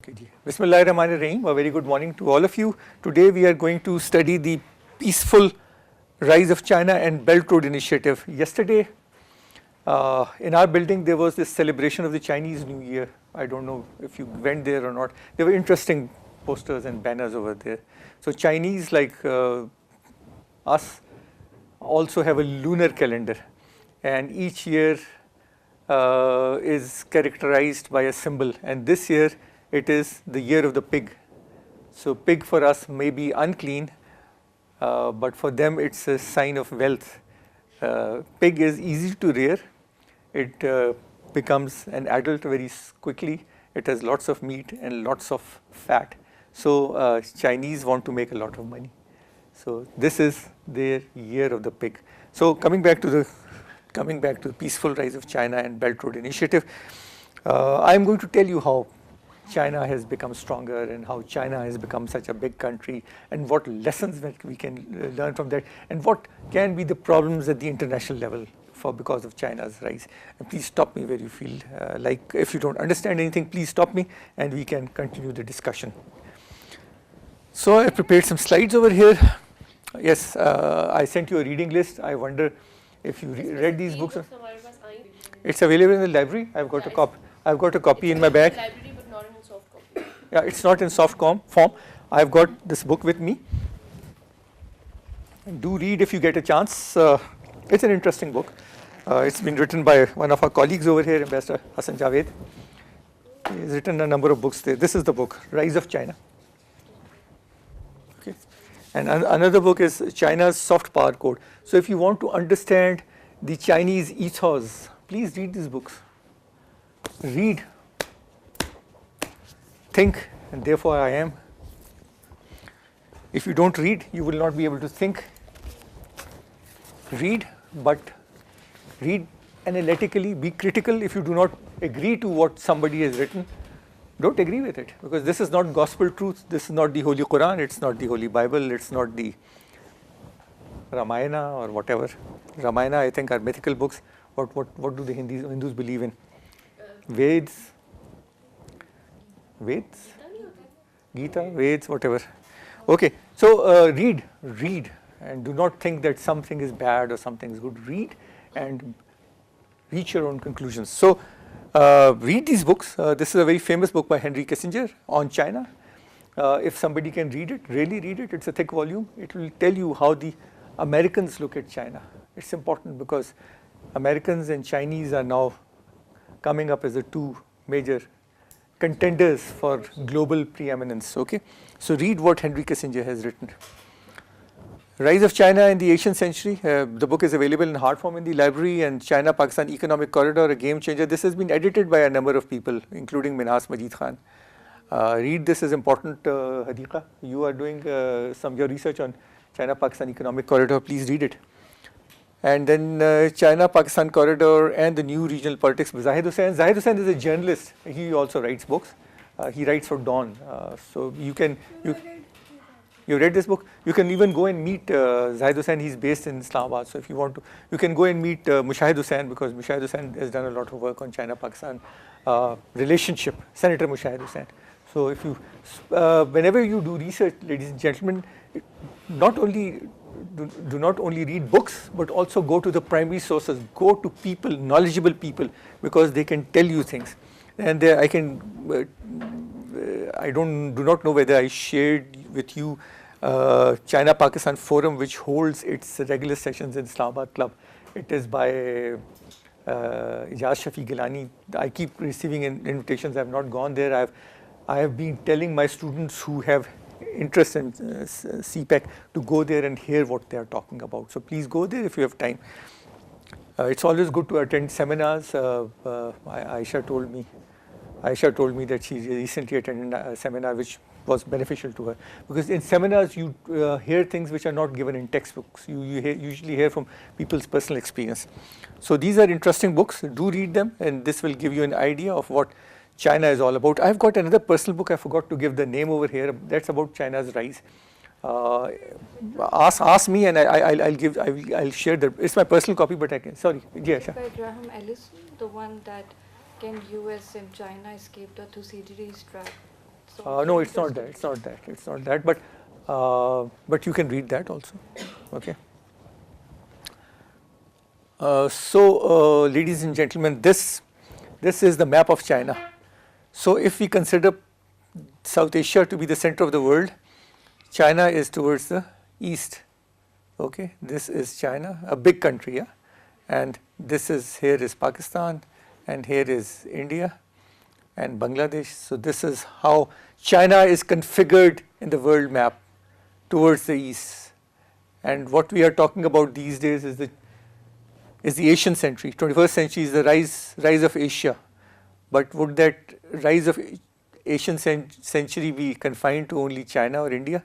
Bismillahirrahmanirrahim. A very good morning to all of you. Today we are going to study the peaceful rise of China and Belt Road Initiative. Yesterday in our building there was this celebration of the Chinese New Year. I don't know if you went there or not. There were interesting posters and banners over there. So Chinese, like us, also have a lunar calendar, and each year is characterized by a symbol, and this year it is the year of the pig. So pig for us may be unclean, but for them it's a sign of wealth. Pig is easy to rear. It becomes an adult very quickly. It has lots of meat and lots of fat. So Chinese want to make a lot of money. So this is their year of the pig. So coming back to the peaceful rise of China and Belt Road Initiative, I am going to tell you how China has become stronger and how China has become such a big country and what lessons that we can learn from that and what can be the problems at the international level because of China's rise. And please stop me where you feel like if you don't understand anything, please stop me and we can continue the discussion. So I prepared some slides over here. Yes, I sent you a reading list. I wonder if you read these books. It's available in the library. I've got a copy in my bag. Library, but not in soft copy. Yeah, it's not in soft form. I've got this book with me. Do read if you get a chance. It's an interesting book. It's been written by one of our colleagues over here, Ambassador Hassan Javed. He's written a number of books there. This is the book, Rise of China. Okay. And another book is China's Soft Power Code. So if you want to understand the Chinese ethos, please read these books. Read, think, and therefore I am. If you don't read, you will not be able to think. Read, but read analytically, be critical. If you do not agree to what somebody has written, don't agree with it, because this is not gospel truth. This is not the Holy Quran. It's not the Holy Bible. It's not the Ramayana or whatever. Ramayana, I think, are mythical books. What do the Hindus believe in? Veds, Gita, Veds, whatever. Okay, so read, and do not think that something is bad or something is good. Read and reach your own conclusions. So read these books. This is a very famous book by Henry Kissinger on China. If somebody can read it, really read it. It's a thick volume. It will tell you how the Americans look at China. It's important because Americans and Chinese are now coming up as the two major contenders for global preeminence. Okay, so read what Henry Kissinger has written. Rise of China in the Asian Century. The book is available in hard form in the library, and China-Pakistan Economic Corridor, a game changer. This has been edited by a number of people, including Minhas Majid Khan. Read this is important. Hadiqa, you are doing your research on China-Pakistan Economic Corridor. Please read it. And then China-Pakistan Corridor and the New Regional Politics by Zahid Hussain. Zahid Hussain is a journalist. He also writes books. He writes for Dawn. So you read this book? You can even go and meet Zahid Hussain. He's based in Islamabad. So if you want to, you can go and meet Mushahid Hussain, because Mushahid Hussain has done a lot of work on China-Pakistan relationship, Senator Mushahid Hussain. So if you, whenever you do research, ladies and gentlemen, do not only read books, but also go to the primary sources, go to people, knowledgeable people, because they can tell you things. And I do not know whether I shared with you China-Pakistan Forum, which holds its regular sessions in Islamabad Club. It is by Ijaz Shafi Gilani. I keep receiving invitations. I have not gone there. I have been telling my students who have interest in CPEC to go there and hear what they are talking about. So please go there if you have time. It's always good to attend seminars. Aisha told me that she recently attended a seminar which was beneficial to her, because in seminars you hear things which are not given in textbooks. You usually hear from people's personal experience. So these are interesting books. Do read them, and this will give you an idea of what China is all about. I've got another personal book. I forgot to give the name over here. That's about China's rise. Ask me, and I'll share the. It's my personal copy, but I can. Sorry, yes. By Graham Allison, the one that can US and China escape the Thucydides trap? No, it's not that. It's not that. It's not that. But you can read that also. Okay. Ladies and gentlemen, this is the map of China. So, if we consider South Asia to be the center of the world, China is towards the east. Okay, this is China, a big country, yeah, and here is Pakistan, and here is India, and Bangladesh. So this is how China is configured in the world map towards the east. And what we are talking about these days is the Asian century. 21st century is the rise of Asia. But would that rise of Asian century be confined to only China or India?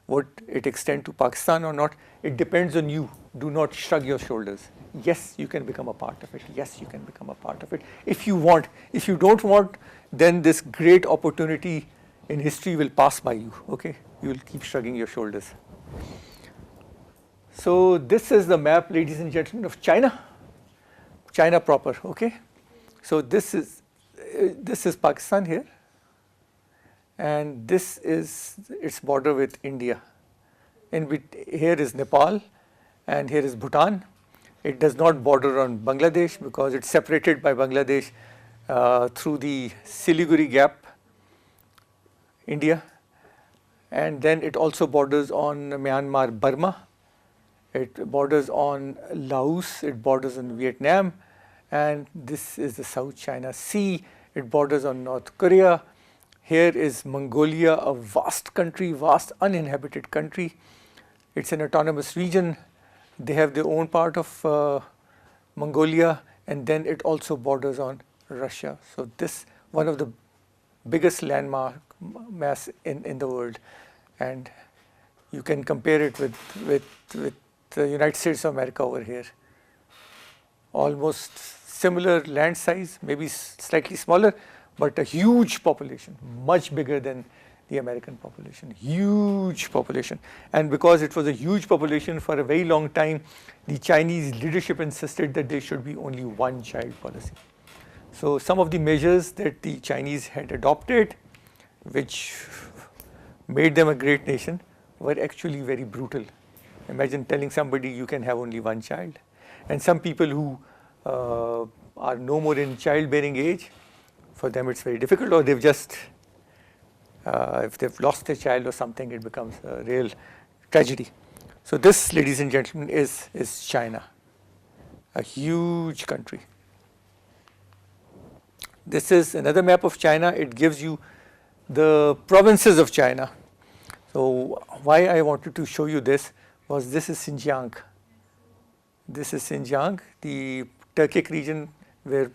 Would it extend to Pakistan or not? It depends on you. Do not shrug your shoulders. Yes, you can become a part of it. Yes, you can become a part of it if you want. If you don't want, then this great opportunity in history will pass by you. Okay, you will keep shrugging your shoulders. So this is the map, ladies and gentlemen, of China. China proper. Okay, so this is Pakistan here, and this is its border with India. Here is Nepal, and here is Bhutan. It does not border on Bangladesh because it's separated by Bangladesh through the Siliguri Gap, India, and then it also borders on Myanmar, Burma. It borders on Laos. It borders on Vietnam, and this is the South China Sea. It borders on North Korea. Here is Mongolia, a vast country, vast uninhabited country. It's an autonomous region. They have their own part of Mongolia, and then it also borders on Russia. So this one of the biggest landmass in the world, and you can compare it with the United States of America over here. Almost similar land size, maybe slightly smaller, but a huge population, much bigger than the American population, huge population. And because it was a huge population for a very long time, the Chinese leadership insisted that there should be only one child policy. So some of the measures that the Chinese had adopted, which made them a great nation, were actually very brutal. Imagine telling somebody you can have only one child. And some people who are no more in childbearing age, for them it's very difficult, or they've just if they've lost a child or something, it becomes a real tragedy. So this, ladies and gentlemen, is China, a huge country. This is another map of China. It gives you the provinces of China. So why I wanted to show you this was this is Xinjiang. This is Xinjiang, the Turkic region where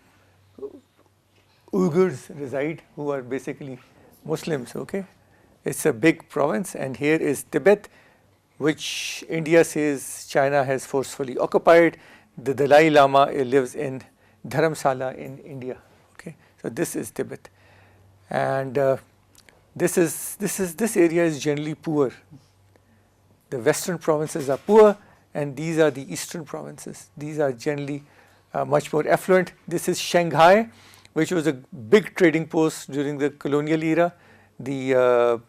Uyghurs reside, who are basically Muslims. Okay, it's a big province, and here is Tibet, which India says China has forcefully occupied. The Dalai Lama lives in Dharamsala in India. Okay, so this is Tibet, and this area is generally poor. The western provinces are poor, and these are the eastern provinces. These are generally much more affluent. This is Shanghai, which was a big trading post during the colonial era. The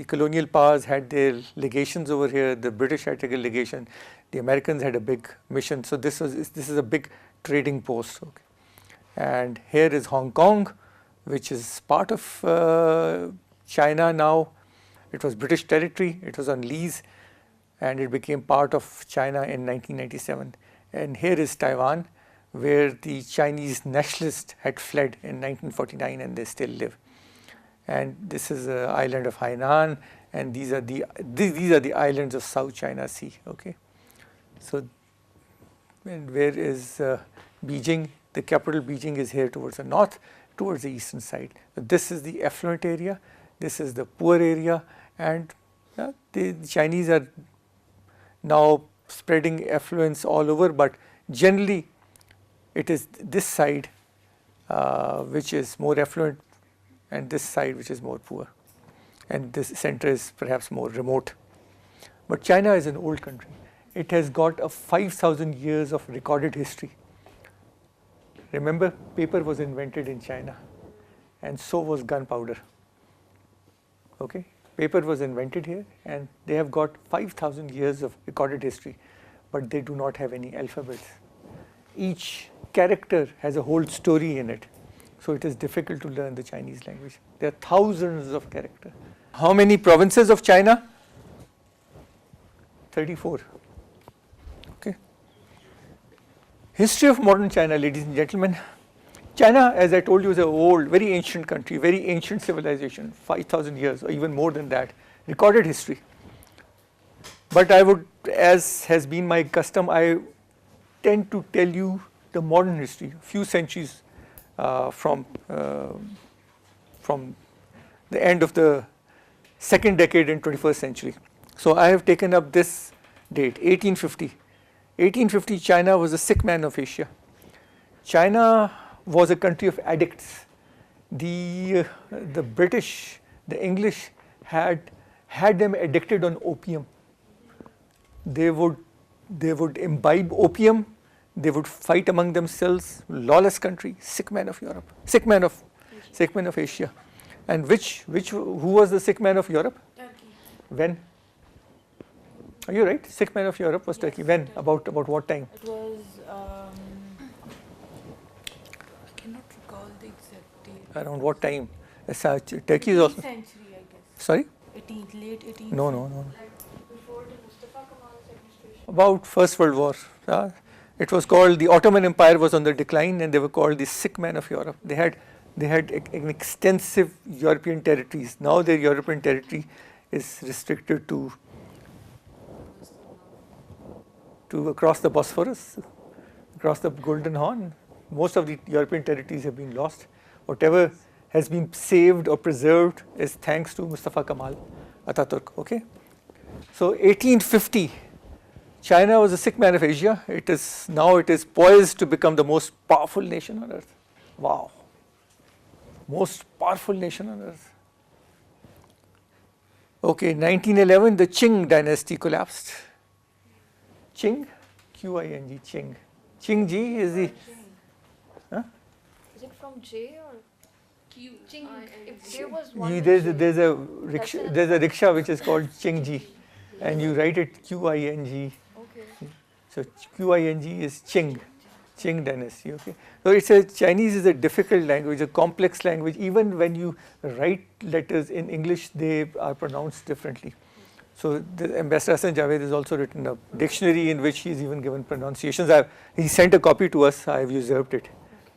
colonial powers had their legations over here. The British had a legation. The Americans had a big mission. So this is a big trading post. Okay. And here is Hong Kong, which is part of China now. It was British territory. It was on lease, and it became part of China in 1997. And here is Taiwan, where the Chinese nationalists had fled in 1949, and they still live. And this is the island of Hainan, and these are the islands of South China Sea. Okay, so and where is Beijing? The capital Beijing is here towards the north, towards the eastern side. So this is the affluent area. This is the poor area, and the Chinese are now spreading affluence all over, but generally it is this side which is more affluent, and this side which is more poor, and this center is perhaps more remote. But China is an old country. It has got a 5,000 years of recorded history. Remember, paper was invented in China. and so was gunpowder. Okay, paper was invented here, and they have got 5,000 years of recorded history, but they do not have any alphabets. Each character has a whole story in it, so it is difficult to learn the Chinese language. There are thousands of characters. How many provinces of China? 34. Okay. History of modern China, ladies and gentlemen. China, as I told you, is an old, very ancient country, very ancient civilization, 5,000 years or even more than that, recorded history. But I would, as has been my custom, I tend to tell you the modern history, a few centuries from the end of the second decade in 21st century. So I have taken up this date, 1850. 1850, China was the sick man of Asia. China was a country of addicts. The British, the English had them addicted on opium. They would imbibe opium. They would fight among themselves. Lawless country, sick man of Europe, sick man of Asia. And who was the sick man of Europe? Turkey. When? Are you right? Sick man of Europe was Turkey. When? About what time? It was, I cannot recall the exact date. Around what time? Turkey is also. 18th century, I guess. Sorry? 18th, late 18th. No. Like before the Mustafa Kemal's administration. About First World War. It was called, the Ottoman Empire was on the decline, and they were called the sick man of Europe. They had an extensive European territories. Now their European territory is restricted to across the Bosphorus, across the Golden Horn. Most of the European territories have been lost. Whatever has been saved or preserved is thanks to Mustafa Kemal Ataturk. Okay, so 1850, China was a sick man of Asia. Now it is poised to become the most powerful nation on earth. Wow, most powerful nation on earth. Okay, 1911, the Qing dynasty collapsed. Qing, Qing, Qing. Qingji is the. Huh? Is it from J or Q? Ching. If there was one. There's a rickshaw which is called Qingji, and you write it Qing. Okay. So Qing is Qing dynasty. Okay. So Chinese is a difficult language, a complex language. Even when you write letters in English, they are pronounced differently. So the Ambassador Hassan Javed has also written a dictionary in which he is even given pronunciations. He sent a copy to us. I have usurped it,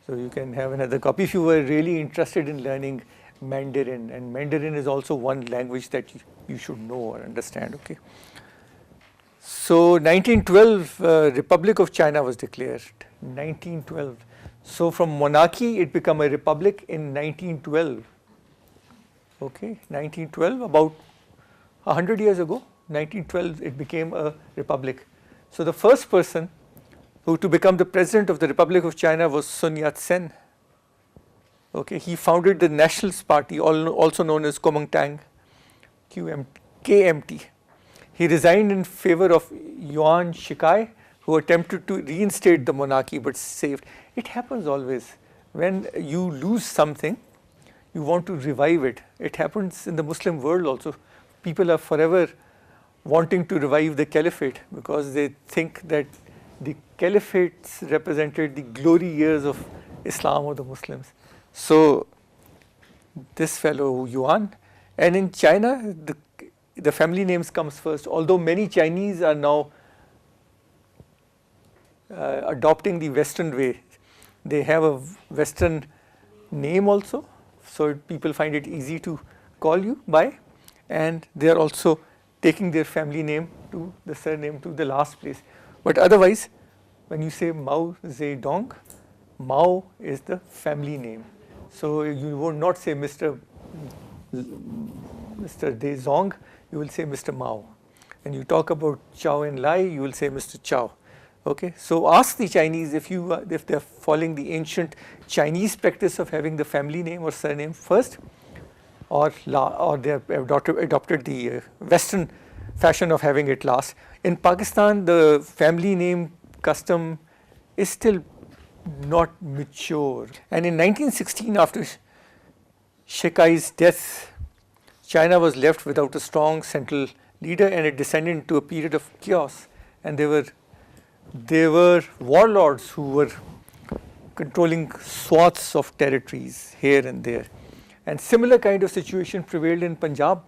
so you can have another copy if you were really interested in learning Mandarin. And Mandarin is also one language that you should know or understand. Okay. So 1912, Republic of China was declared. 1912. So from monarchy, it became a republic in 1912. Okay, 1912, about 100 years ago, 1912, it became a republic. So the first person to become the president of the Republic of China was Sun Yat-sen. Okay, he founded the Nationalist Party, also known as Kuomintang, KMT. He resigned in favor of Yuan Shikai, who attempted to reinstate the monarchy but saved. It happens always. When you lose something, you want to revive it. It happens in the Muslim world also. People are forever wanting to revive the caliphate because they think that the caliphates represented the glory years of Islam or the Muslims. So this fellow Yuan, and in China the family names comes first, although many Chinese are now adopting the Western way. They have a Western name also, so people find it easy to call you by, and they are also taking their family name to the surname to the last place. But otherwise, when you say Mao Zedong, Mao is the family name. So you would not say Mr. Dezong, you will say Mr. Mao. When you talk about Chow and Lai, you will say Mr. Chow. Okay, so ask the Chinese if they are following the ancient Chinese practice of having the family name or surname first, or they have adopted the Western fashion of having it last. In Pakistan, the family name custom is still not mature. And in 1916, after Sheikh Ai's death, China was left without a strong central leader, and it descended into a period of chaos. And there were warlords who were controlling swaths of territories here and there. And similar kind of situation prevailed in Punjab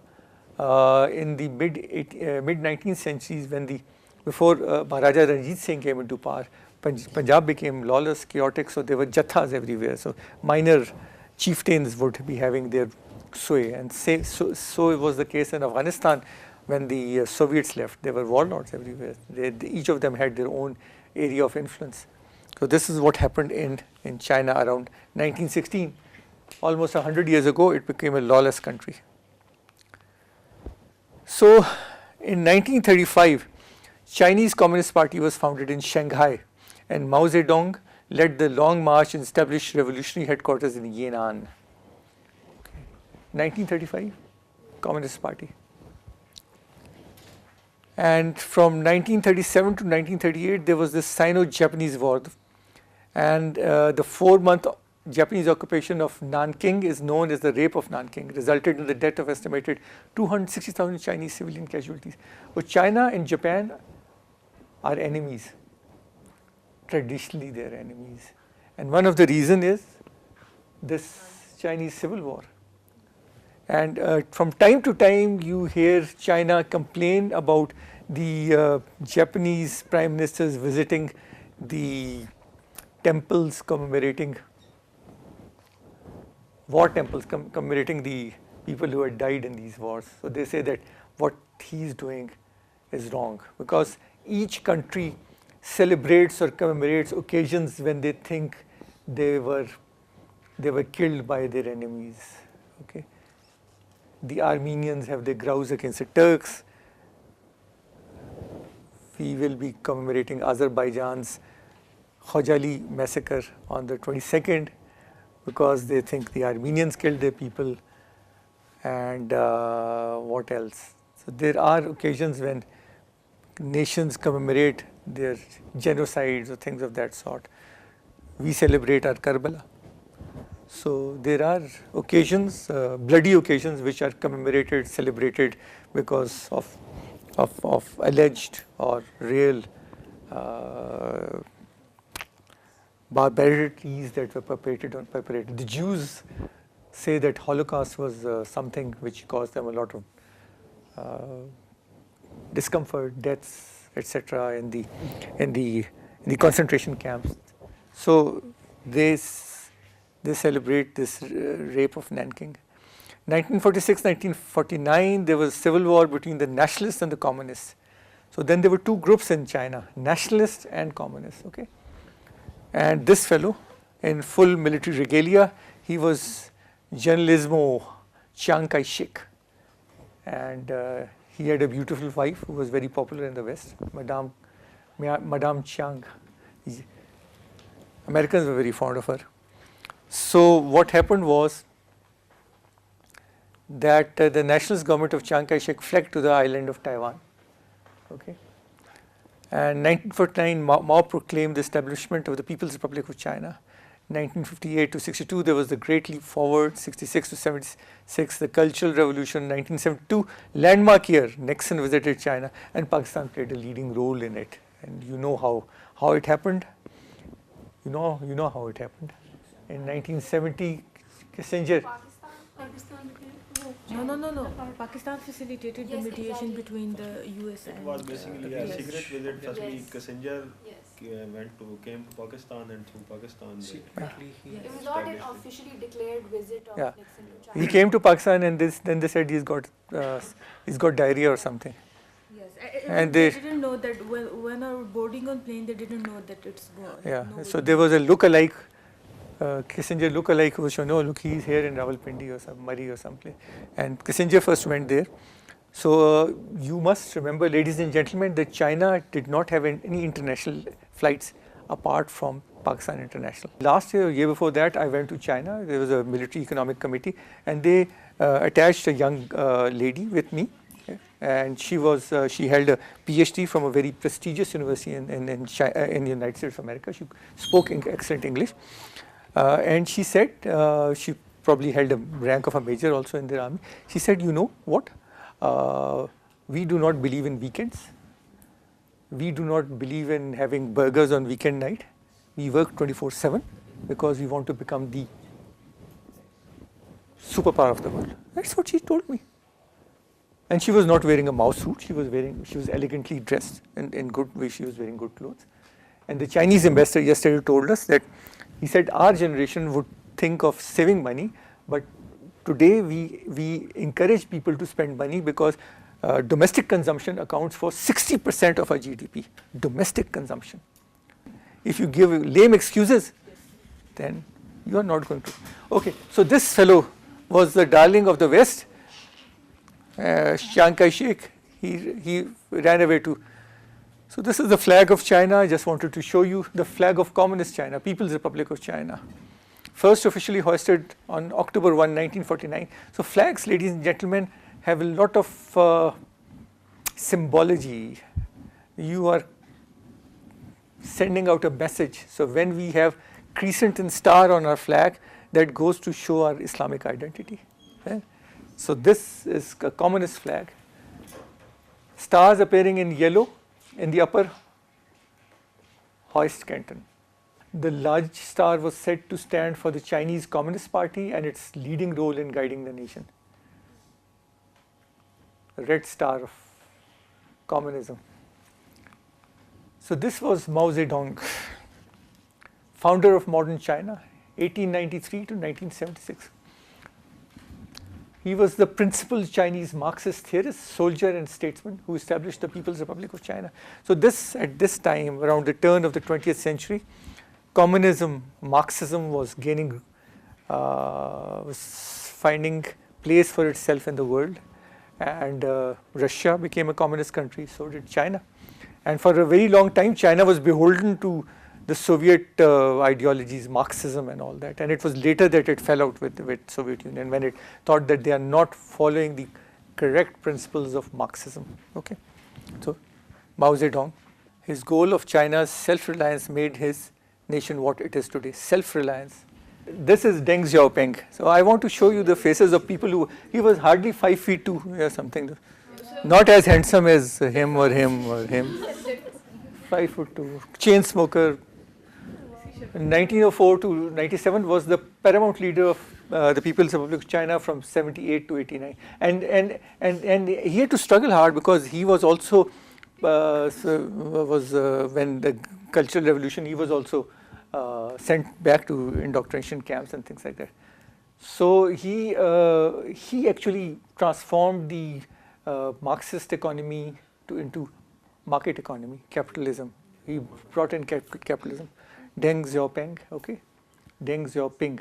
in the mid 19th centuries, when before Maharaja Ranjit Singh came into power. Punjab became lawless, chaotic, so there were jathas everywhere. So minor chieftains would be having their sway, and so it was the case in Afghanistan when the Soviets left. There were warlords everywhere. Each of them had their own area of influence. So this is what happened in China around 1916. Almost 100 years ago, it became a lawless country. So in 1935, Chinese Communist Party was founded in Shanghai, and Mao Zedong led the Long March and established revolutionary headquarters in Yan'an. 1935, Communist Party. And from 1937 to 1938, there was this Sino-Japanese war. And the 4-month Japanese occupation of Nanking is known as the Rape of Nanking, resulted in the death of estimated 260,000 Chinese civilian casualties. But China and Japan are enemies. Traditionally, they are enemies. And one of the reasons is this Chinese civil war. And from time to time, you hear China complain about the Japanese prime ministers visiting the temples commemorating war temples commemorating the people who had died in these wars. So they say that what he's doing is wrong, because each country celebrates or commemorates occasions when they think they were killed by their enemies. Okay. The Armenians have their grouse against the Turks. We will be commemorating Azerbaijan's Khojali massacre on the 22nd, because they think the Armenians killed their people. And what else? So there are occasions when nations commemorate their genocides or things of that sort. We celebrate our Karbala. So there are occasions, bloody occasions, which are commemorated, celebrated because of alleged or real barbarities that were perpetrated. The Jews say that Holocaust was something which caused them a lot of discomfort, deaths, etc. in the concentration camps. So they celebrate this rape of Nanking. 1946, 1949, there was civil war between the nationalists and the communists. So then there were two groups in China, nationalists and communists. Okay, and this fellow, in full military regalia, he was Generalismo Chiang Kai-shek, and he had a beautiful wife who was very popular in the West, Madame Chiang. Americans were very fond of her. So what happened was that the nationalist government of Chiang Kai-shek fled to the island of Taiwan. Okay. And 1949, Mao proclaimed the establishment of the People's Republic of China. 1958 to 62, there was the Great Leap Forward. 66 to 76, the Cultural Revolution. 1972, landmark year, Nixon visited China, and Pakistan played a leading role in it. And you know how it happened. You know how it happened. In 1970, Kissinger. Pakistan. No. Pakistan facilitated the mediation between the US and. It was basically a secret visit. Firstly, Yes. Kissinger Yes. came to Pakistan, and through Pakistan. It was not an officially declared visit of Yeah. Nixon to China. He came to Pakistan, and then they said he's got diarrhea or something. Yes, And they they- didn't know that when I was boarding on plane, they didn't know that it's gone. Yeah. Nobody So there was a look-alike, Kissinger look-alike, who was shown, oh look, he's here in Rawalpindi or some Murray or someplace, and Kissinger first went there. So you must remember, ladies and gentlemen, that China did not have any international flights apart from Pakistan International. Last year, year before that, I went to China. There was a military economic committee, and they attached a young lady with me, and she held a PhD from a very prestigious university in the United States of America. She spoke excellent English, and she said she probably held a rank of a major also in their army. She said, you know what, we do not believe in weekends. We do not believe in having burgers on weekend night. We work 24/7 because we want to become the superpower of the world. That's what she told me. And she was not wearing a mouse suit. She was elegantly dressed in good way. She was wearing good clothes. And the Chinese ambassador yesterday told us that he said our generation would think of saving money, but today we encourage people to spend money because domestic consumption accounts for 60% of our GDP. Domestic consumption. If you give lame excuses, then you are not going to. Okay, so this fellow was the darling of the West. Chiang Kai-shek, he ran away to. So this is the flag of China. I just wanted to show you the flag of Communist China, People's Republic of China. First officially hoisted on October 1, 1949. So flags, ladies and gentlemen, have a lot of symbology. You are sending out a message. So when we have crescent and star on our flag, that goes to show our Islamic identity. Okay? So this is a communist flag. Stars appearing in yellow in the upper hoist canton. The large star was said to stand for the Chinese Communist Party and its leading role in guiding the nation. The red star of communism. So this was Mao Zedong, founder of modern China, 1893 to 1976. He was the principal Chinese Marxist theorist, soldier and statesman who established the People's Republic of China. So this, at this time, around the turn of the 20th century, communism, Marxism was gaining, was finding place for itself in the world. And Russia became a communist country, so did China. And for a very long time, China was beholden to the Soviet ideologies, Marxism and all that. And it was later that it fell out with Soviet Union when it thought that they are not following the correct principles of Marxism. Okay, so Mao Zedong, his goal of China's self-reliance made his nation what it is today, self-reliance. This is Deng Xiaoping. So I want to show you the faces of people who, he was hardly 5'2" or something. Not as handsome as him or him or him. 5'2", chain smoker. 1904 to 97 was the paramount leader of the People's Republic of China from 78 to 89. And he had to struggle hard because he was also, when the Cultural Revolution, he was also sent back to indoctrination camps and things like that. So he actually transformed the Marxist economy into market economy, capitalism. He brought in capitalism. Deng Xiaoping, okay? Deng Xiaoping.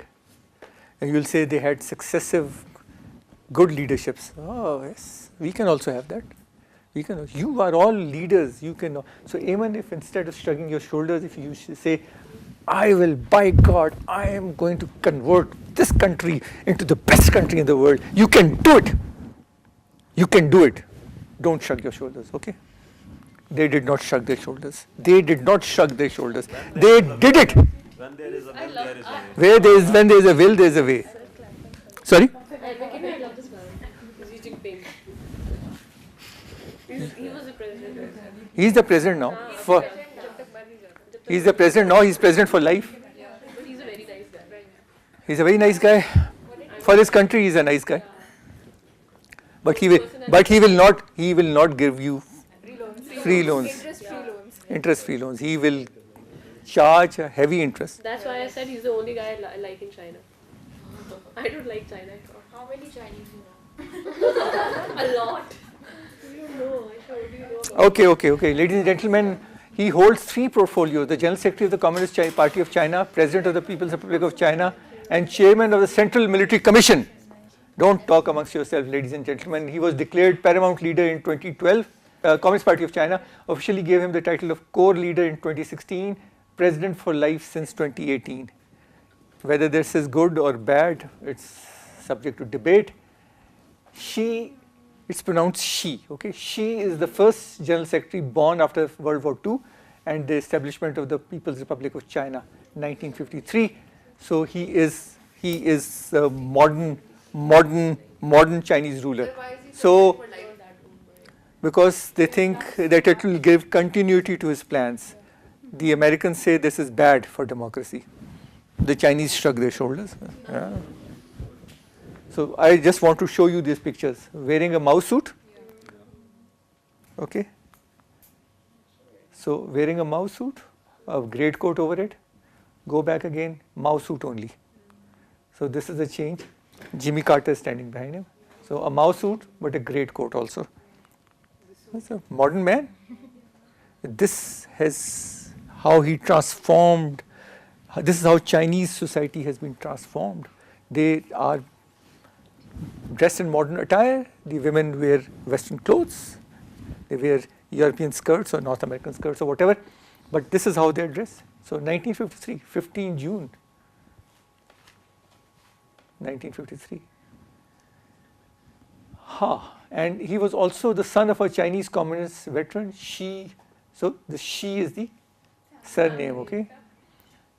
And you will say they had successive good leaderships. Oh, yes, we can also have that. We can. You are all leaders. You can. So even if instead of shrugging your shoulders, if you say, I will, by God, I am going to convert this country into the best country in the world. You can do it. You can do it. Don't shrug your shoulders, okay? They did not shrug their shoulders. They did not shrug their shoulders. They did it. When there is a will, there is a way. When there is a will, there is a way. Sorry? I love this man. He's using paint. He was the president. He's the president now. He's the president now. He's president for life. Yeah, but he's a very nice guy. He's a very nice guy. For his country, he's a nice guy. But he will not give you free loans. Interest-free loans. He will charge a heavy interest. That's why I said he's the only guy I like in China. I don't like China at all. How many Chinese you know? A lot. You know, I showed you know about Okay. Ladies and gentlemen, he holds 3 portfolios: the General Secretary of the Communist Party of China, President of the People's Republic of China, and Chairman of the Central Military Commission. Don't talk amongst yourselves, ladies and gentlemen. He was declared paramount leader in 2012. Communist Party of China officially gave him the title of core leader in 2016, president for life since 2018. Whether this is good or bad, it's subject to debate. It's pronounced she, okay? She is the first General Secretary born after World War II and the establishment of the People's Republic of China, 1953. So he he is a modern Chinese ruler. Then why is he So, for life? because they think that it will give continuity to his plans. The Americans say this is bad for democracy. The Chinese shrug their shoulders. Yeah. So I just want to show you these pictures. Wearing a mouse suit. Okay. So wearing a mouse suit, a great coat over it. Go back again, mouse suit only. So this is a change. Jimmy Carter is standing behind him. So a mouse suit, but a great coat also. That's a modern man. This has how he transformed. This is how Chinese society has been transformed. They are dressed in modern attire. The women wear Western clothes. They wear European skirts or North American skirts or whatever. But this is how they're dressed. So 1953, 15 June 1953. And he was also the son of a Chinese communist veteran. So the Shi is the surname, okay?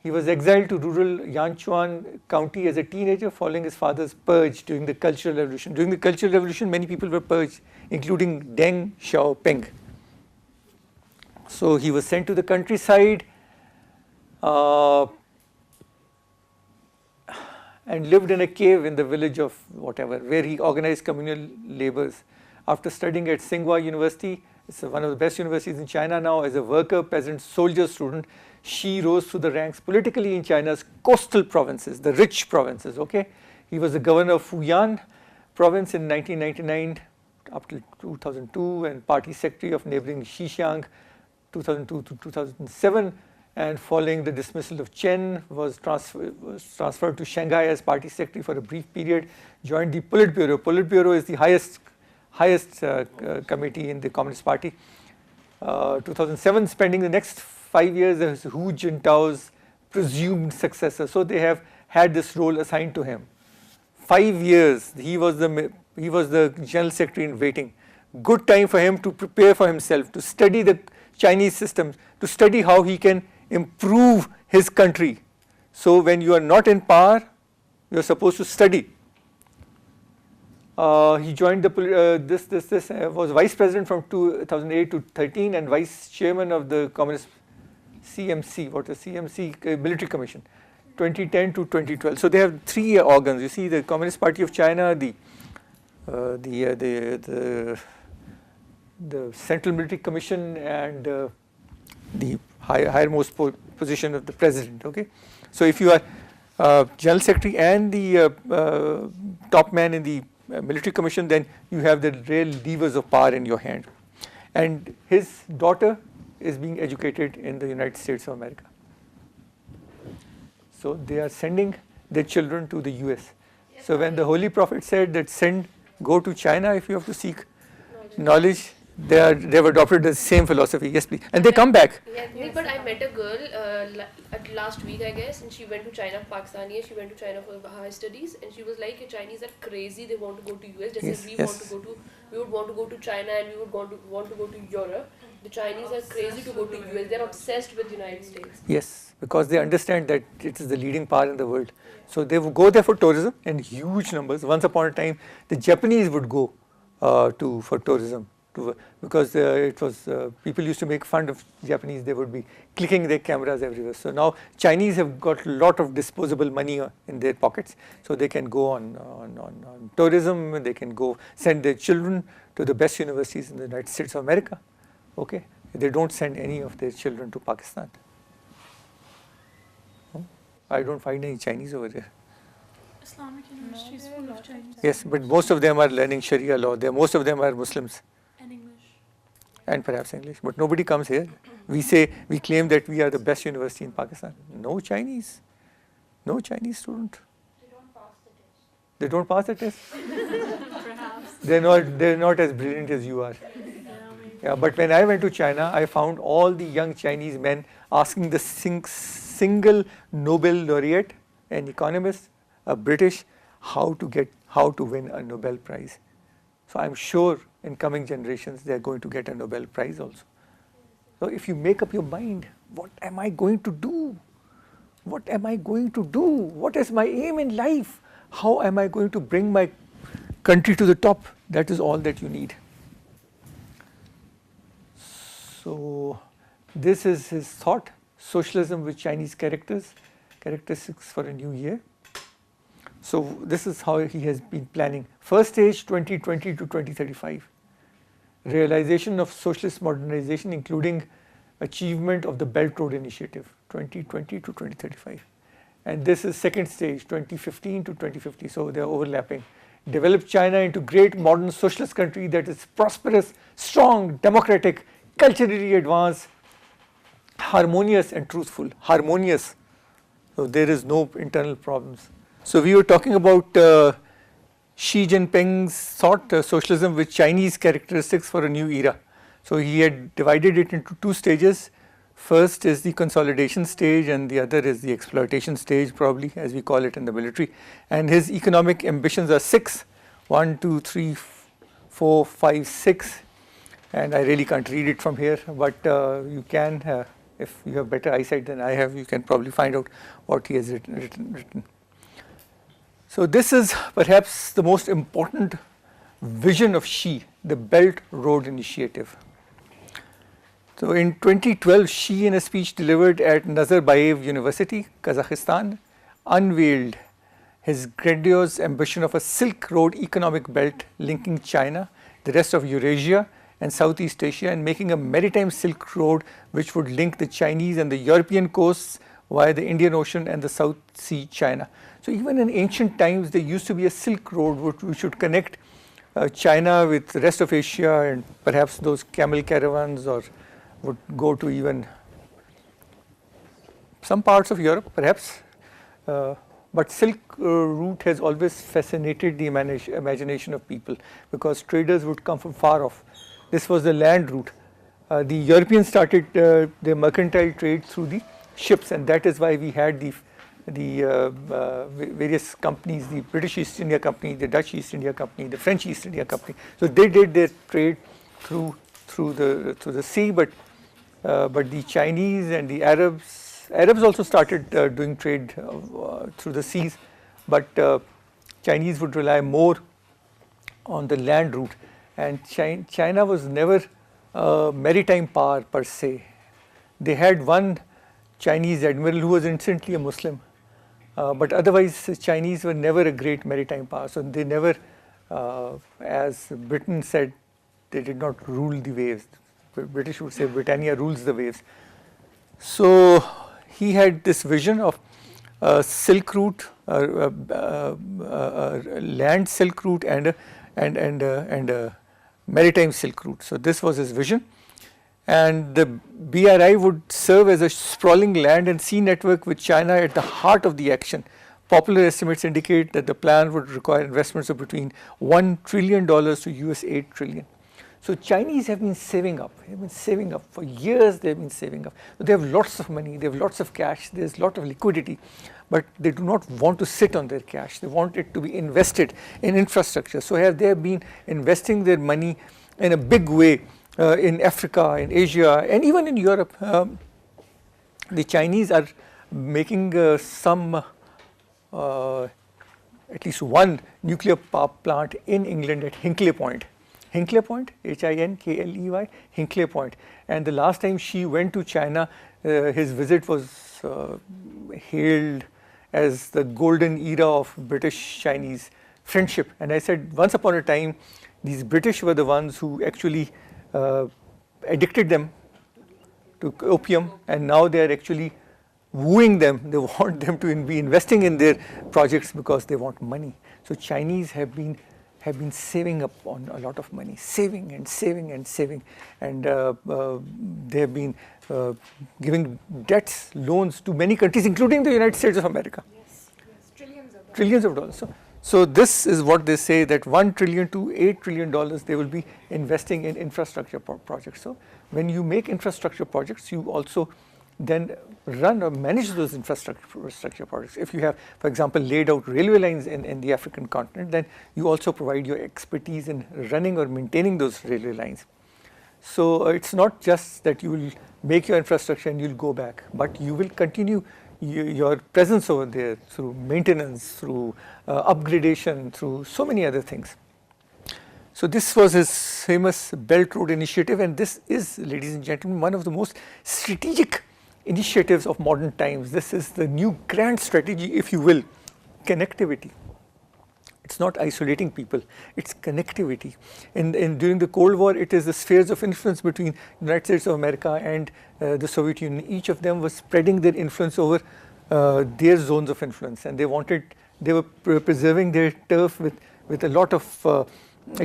He was exiled to rural Yanchuan County as a teenager following his father's purge during the Cultural Revolution. During the Cultural Revolution, many people were purged, including Deng Xiaoping. So he was sent to the countryside and lived in a cave in the village of whatever, where he organized communal labors. After studying at Tsinghua University, it's one of the best universities in China now, as a worker, peasant, soldier student, Xi rose through the ranks politically in China's coastal provinces, the rich provinces, okay? He was the governor of Fujian province in 1999 up till 2002 and party secretary of neighboring Xinjiang 2002 to 2007. And following the dismissal of Chen, was transferred to Shanghai as party secretary for a brief period, joined the Politburo. Politburo is the highest committee in the Communist Party. 2007, spending the next 5 years as Hu Jintao's presumed successor. So they have had this role assigned to him. 5 years, he was the general secretary in waiting. Good time for him to prepare for himself, to study the Chinese system, to study how he can improve his country. So when you are not in power, you are supposed to study. He joined the was vice president from 2008 to 13 and vice chairman of the Communist CMC, what is CMC Military Commission, 2010 to 2012. So they have 3 organs. You see, the Communist Party of China, the Central Military Commission, and the highermost position of the president. Okay, so if you are general secretary and the top man in the military commission, then you have the real levers of power in your hand. And his daughter is being educated in the United States of America. So they are sending their children to the US. So when the Holy Prophet said that go to China if you have to seek knowledge, they have adopted the same philosophy. Yes, please. And they come back. Yeah, but I met a girl last week, I guess, and she went to China, Pakistani, and she went to China for higher studies, and she was like, Chinese are crazy, they want to go to US, just as we would want to go to China and we would want to go to Europe. The Chinese are crazy to go to US, they're obsessed with the United States. Yes, because they understand that it is the leading power in the world. So they would go there for tourism in huge numbers. Once upon a time, the Japanese would go for tourism. Because it was people used to make fun of Japanese. They would be clicking their cameras everywhere. So now Chinese have got a lot of disposable money in their pockets, so they can go on tourism. They can go send their children to the best universities in the United States of America. Okay, they don't send any of their children to Pakistan. I don't find any Chinese over there. Islamic universities full of Chinese. Yes, but most of them are learning Sharia law. Most of them are Muslims. And English. And perhaps English, but nobody comes here. We claim that we are the best university in Pakistan. No Chinese student. They don't pass the test. Perhaps. They're not as brilliant as you are. Yeah, but when I went to China, I found all the young Chinese men asking the single Nobel laureate, an economist, a British, how to win a Nobel Prize. So I'm sure in coming generations they are going to get a Nobel Prize also. So if you make up your mind, what am I going to do? What am I going to do? What is my aim in life? How am I going to bring my country to the top? That is all that you need. So this is his thought, socialism with Chinese characteristics for a new year. So this is how he has been planning. First stage 2020 to 2035. Realization of socialist modernization including achievement of the Belt Road Initiative 2020 to 2035. And this is second stage 2015 to 2050, so they are overlapping. Develop China into great modern socialist country that is prosperous, strong, democratic, culturally advanced, harmonious and truthful. Harmonious, so there is no internal problems. So we were talking about Xi Jinping's thought, socialism with Chinese characteristics for a new era. So he had divided it into two stages. First is the consolidation stage and the other is the exploitation stage, probably, as we call it in the military. And his economic ambitions are 6, 1, 2, 3, 4, 5, 6. And I really can't read it from here, but you can, if you have better eyesight than I have, you can probably find out what he has written. So this is perhaps the most important vision of Xi, the Belt Road Initiative. So in 2012, Xi, in a speech delivered at Nazarbayev University, Kazakhstan, unveiled his grandiose ambition of a Silk Road economic belt linking China, the rest of Eurasia and Southeast Asia, and making a maritime Silk Road which would link the Chinese and the European coasts via the Indian Ocean and the South Sea China. So even in ancient times, there used to be a Silk Road which should connect China with the rest of Asia, and perhaps those camel caravans or would go to even some parts of Europe, perhaps. But Silk route has always fascinated the imagination of people because traders would come from far off. This was the land route. The Europeans started their mercantile trade through the ships, and that is why we had the various companies, the British East India Company, the Dutch East India Company, the French East India Company. So they did their trade through the sea, but the Chinese and the Arabs also started doing trade through the seas, but Chinese would rely more on the land route, and China was never a maritime power per se. They had one Chinese admiral who was instantly a Muslim, but otherwise Chinese were never a great maritime power. So they never, as Britain said, they did not rule the waves. British would say Britannia rules the waves. So he had this vision of a Silk route, land Silk route, and a maritime Silk route. So this was his vision. And the BRI would serve as a sprawling land and sea network with China at the heart of the action. Popular estimates indicate that the plan would require investments of between $1 trillion to US $8 trillion. So Chinese have been saving up. They have been saving up for years. They have been saving up. So they have lots of money. They have lots of cash. There is a lot of liquidity, but they do not want to sit on their cash. They want it to be invested in infrastructure. So they have been investing their money in a big way in Africa, in Asia, and even in Europe. The Chinese are making at least one nuclear power plant in England at Hinkley Point. Hinkley Point, Hinkley, Hinkley Point. And the last time Xi went to China, his visit was hailed as the golden era of British-Chinese friendship. And I said, once upon a time, these British were the ones who actually addicted them to opium, and now they are actually wooing them. They want them to be investing in their projects because they want money. So Chinese have been saving up on a lot of money, saving and saving and saving, and they have been giving debts, loans to many countries, including the United States of America. Yes, trillions of dollars. Trillions of dollars. So this is what they say, that $1 trillion to $8 trillion they will be investing in infrastructure projects. So when you make infrastructure projects, you also then run or manage those infrastructure projects. If you have, for example, laid out railway lines in the African continent, then you also provide your expertise in running or maintaining those railway lines. So it's not just that you will make your infrastructure and you'll go back, but you will continue your presence over there through maintenance, through upgradation, through so many other things. So this was his famous Belt Road Initiative, and this is, ladies and gentlemen, one of the most strategic initiatives of modern times. This is the new grand strategy, if you will, connectivity. It's not isolating people, it's connectivity. And during the Cold War, it is the spheres of influence between United States of America and the Soviet Union. Each of them was spreading their influence over their zones of influence, and they were preserving their turf with a lot of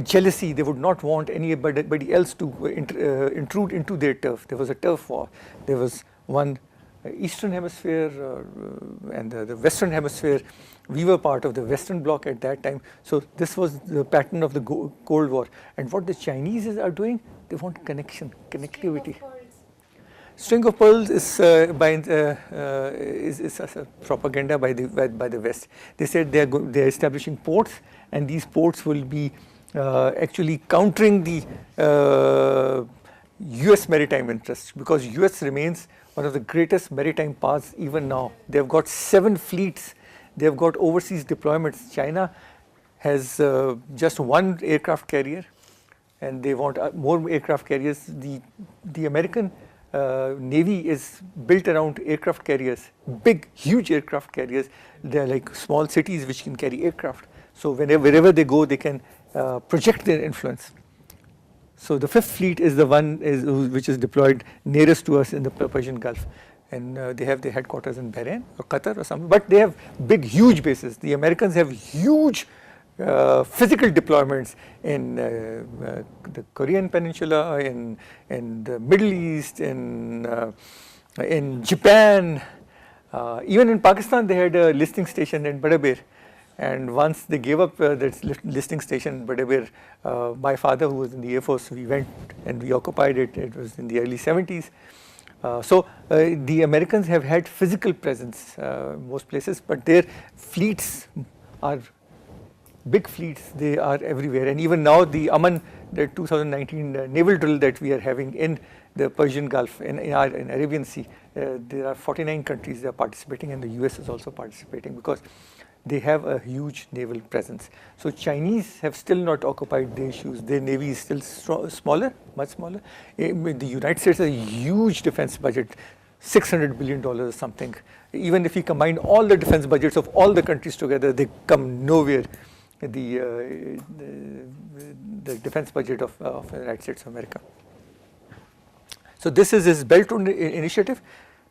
jealousy. They would not want anybody else to intrude into their turf. There was a turf war. There was one Eastern Hemisphere and the Western Hemisphere. We were part of the Western Bloc at that time. So this was the pattern of the Cold War. And what the Chinese are doing, they want connection, connectivity. String of pearls is a propaganda by the West. They said they are establishing ports, and these ports will be actually countering the US maritime interests, because US remains one of the greatest maritime powers even now. They've got 7 fleets. They've got overseas deployments. China has just 1 aircraft carrier, and they want more aircraft carriers. The American Navy is built around aircraft carriers, big, huge aircraft carriers. They're like small cities which can carry aircraft. So wherever they go, they can project their influence. So the 5th fleet is the one which is deployed nearest to us in the Persian Gulf, and they have their headquarters in Bahrain or Qatar or something. But they have big, huge bases. The Americans have huge physical deployments in the Korean Peninsula, in the Middle East, in Japan, even in Pakistan. They had a listing station in Badaber. And once they gave up that listing station in Badaber, my father, who was in the Air Force, we went and we occupied it. It was in the early 70s. So the Americans have had physical presence most places, but their fleets are big fleets. They are everywhere. And even now, the Aman, the 2019 naval drill that we are having in the Persian Gulf, in Arabian Sea, there are 49 countries that are participating, and the US is also participating, because they have a huge naval presence. So Chinese have still not occupied their shoes. Their navy is still smaller, much smaller. The United States has a huge defense budget, $600 billion or something. Even if you combine all the defense budgets of all the countries together, they come nowhere. The defense budget of the United States of America. So this is his Belt Road Initiative.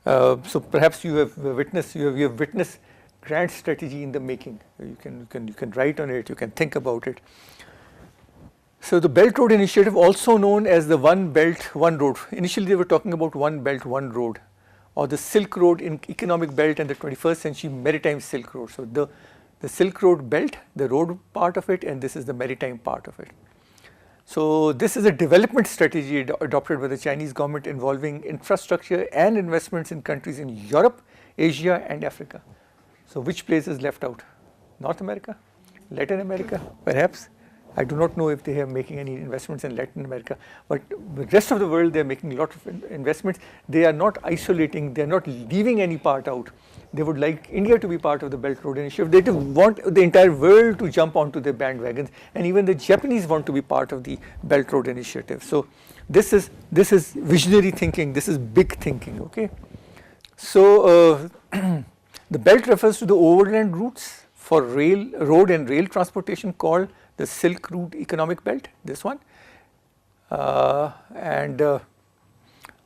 So perhaps you have witnessed grand strategy in the making. You can write on it, you can think about it. So the Belt Road Initiative, also known as the One Belt, One Road. Initially they were talking about One Belt, One Road, or the Silk Road in economic belt and the 21st century maritime Silk Road. So the Silk Road belt, the road part of it, and this is the maritime part of it. So this is a development strategy adopted by the Chinese government involving infrastructure and investments in countries in Europe, Asia and Africa. So which place is left out? North America? Latin America? Perhaps. I do not know if they are making any investments in Latin America, but the rest of the world, they are making a lot of investments. They are not isolating, they are not leaving any part out. They would like India to be part of the Belt Road Initiative. They want the entire world to jump onto their bandwagons, and even the Japanese want to be part of the Belt Road Initiative. So this is visionary thinking, this is big thinking, okay? So the belt refers to the overland routes for road and rail transportation called the Silk Route Economic Belt, this one.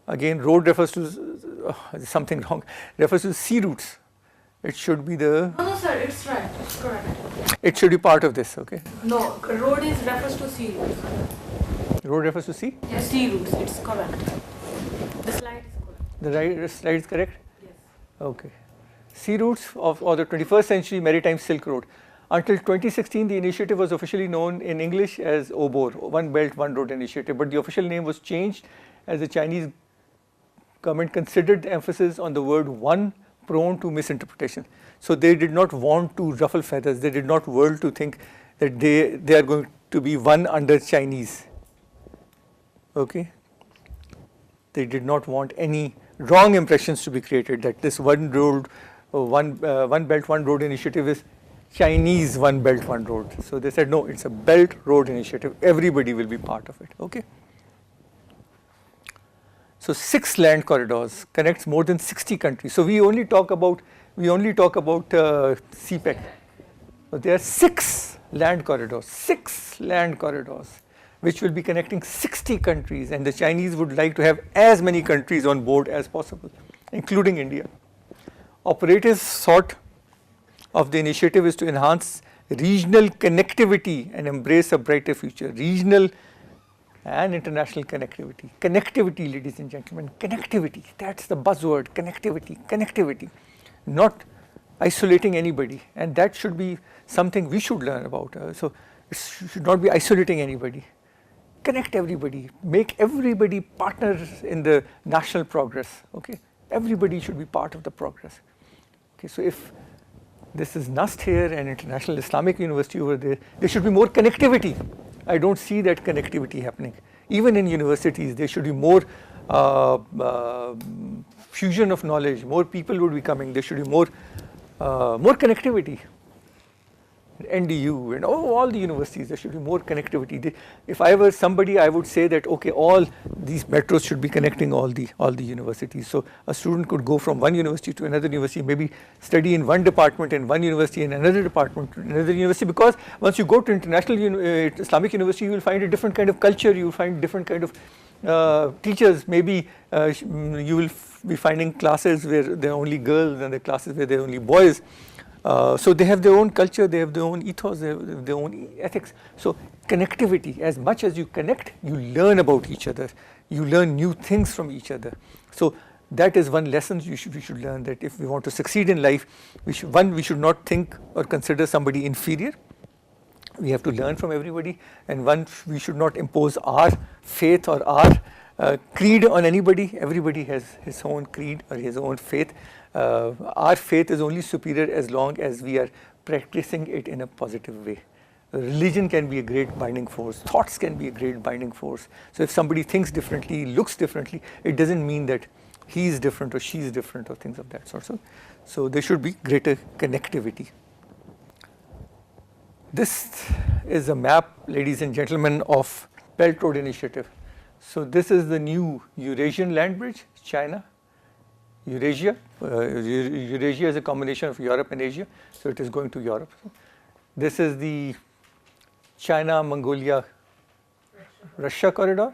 Again, road refers to something wrong, refers to sea routes. It should be the... No, sir, it's right, it's correct. It should be part of this, okay? No, road refers to sea routes. Road refers to sea? Yes, sea routes, it's correct. The slide is correct. The slide is correct? Yes. Okay. Sea routes or the 21st century maritime Silk Road. Until 2016, the initiative was officially known in English as OBOR, One Belt, One Road Initiative, but the official name was changed as the Chinese government considered the emphasis on the word one prone to misinterpretation. So they did not want to ruffle feathers. They did not want to think that they are going to be one under Chinese. Okay? They did not want any wrong impressions to be created that this one road One Belt, One Road initiative is Chinese One Belt, One Road. So they said, no, it's a Belt Road initiative. Everybody will be part of it. Okay. So 6 land corridors connects more than 60 countries. So we only talk about CPEC. But there are 6 land corridors, which will be connecting 60 countries, and the Chinese would like to have as many countries on board as possible, including India. Operatives thought of the initiative is to enhance regional connectivity and embrace a brighter future. Regional and international connectivity. Connectivity, ladies and gentlemen, connectivity. That's the buzzword, connectivity. Not isolating anybody, and that should be something we should learn about. So it should not be isolating anybody. Connect everybody, make everybody partners in the national progress. Okay, everybody should be part of the progress. Okay, so if this is NUST here and International Islamic University over there, there should be more connectivity. I don't see that connectivity happening. Even in universities, there should be more fusion of knowledge. More people would be coming. There should be more connectivity. NDU and all the universities, there should be more connectivity. If I were somebody, I would say that okay, all these metros should be connecting all the universities. So a student could go from one university to another university, maybe study in one department in one university and another department in another university. Because once you go to International Islamic University, you will find a different kind of culture. You will find different kind of teachers. Maybe you will be finding classes where there are only girls and the classes where there are only boys. So they have their own culture, they have their own ethos, they have their own ethics. So connectivity, as much as you connect, you learn about each other, you learn new things from each other. So that is one lesson we should learn, that if we want to succeed in life, we should not think or consider somebody inferior. We have to learn from everybody, and we should not impose our faith or our creed on anybody. Everybody has his own creed or his own faith. Our faith is only superior as long as we are practicing it in a positive way. Religion can be a great binding force. Thoughts can be a great binding force. So if somebody thinks differently, looks differently, it doesn't mean that he is different or she is different or things of that sort. So there should be greater connectivity. This is a map, ladies and gentlemen, of Belt Road Initiative. So this is the new Eurasian land bridge, China. Eurasia is a combination of Europe and Asia, so it is going to Europe. This is the China, Mongolia, Russia corridor.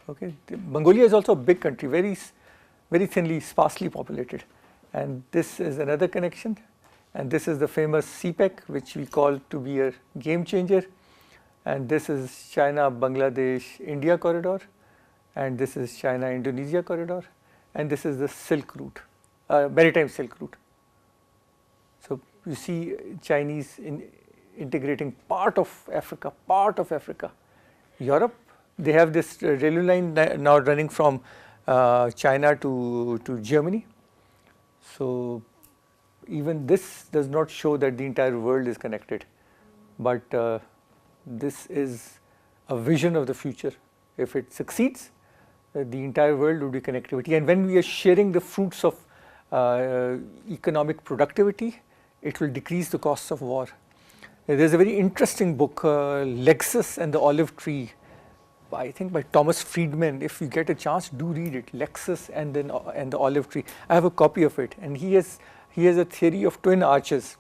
Okay, Mongolia is also a big country, very thinly, sparsely populated. And this is another connection. And this is the famous CPEC, which we call to be a game changer. And this is China, Bangladesh, India corridor. And this is China, Indonesia corridor. And this is the Silk Route, Maritime Silk Route. So you see Chinese integrating part of Africa. Europe, they have this railway line now running from China to Germany. So even this does not show that the entire world is connected, but this is a vision of the future. If it succeeds, the entire world will be connectivity. And when we are sharing the fruits of economic productivity, it will decrease the costs of war. There's a very interesting book, Lexus and the Olive Tree, I think by Thomas Friedman. If you get a chance, do read it, Lexus and the Olive Tree. I have a copy of it, and he has a theory of twin arches.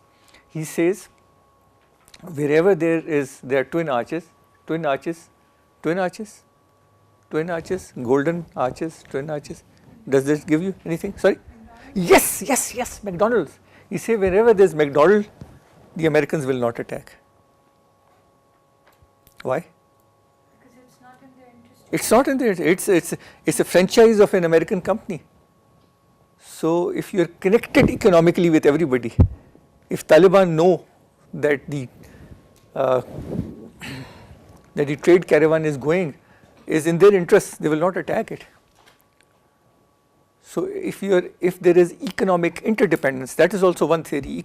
He says wherever there are twin arches, golden arches, twin arches. Does this give you anything? Sorry? Yes, McDonald's. You say wherever there's McDonald's, the Americans will not attack. Why? Because it's not in their interest. It's not in their interest. It's a franchise of an American company. So if you're connected economically with everybody, if Taliban know that the trade caravan is in their interest, they will not attack it. So if there is economic interdependence, that is also one theory,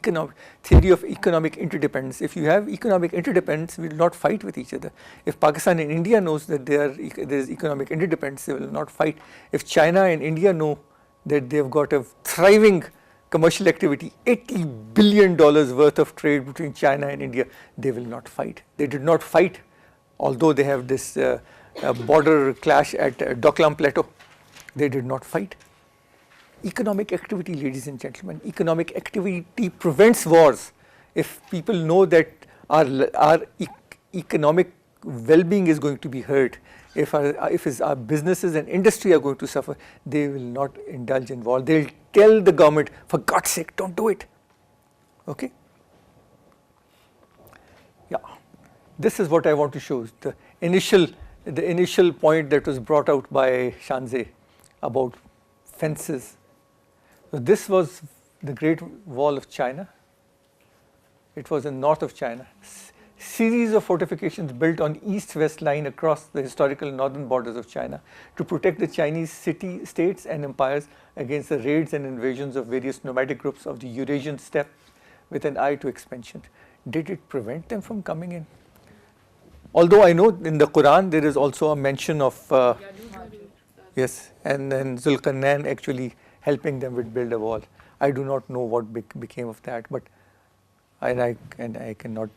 theory of economic interdependence. If you have economic interdependence, we will not fight with each other. If Pakistan and India knows that there is economic interdependence, they will not fight. If China and India know that they've got a thriving commercial activity, $80 billion worth of trade between China and India. They will not fight. They did not fight, although they have this border clash at Doklam Plateau. They did not fight. Economic activity, ladies and gentlemen, economic activity prevents wars. If people know that our economic well-being is going to be hurt, if our businesses and industry are going to suffer, they will not indulge in war. They'll tell the government, for God's sake, don't do it. Okay? Yeah. This is what I want to show. The initial point that was brought out by Shanzeh about fences. So this was the Great Wall of China. It was in north of China. Series of fortifications built on east-west line across the historical northern borders of China to protect the Chinese states and empires against the raids and invasions of various nomadic groups of the Eurasian steppe with an eye to expansion. Did it prevent them from coming in? Although I know in the Quran there is also a mention of yes, and then Zulkarnain actually helping them with build a wall. I do not know what became of that, but I cannot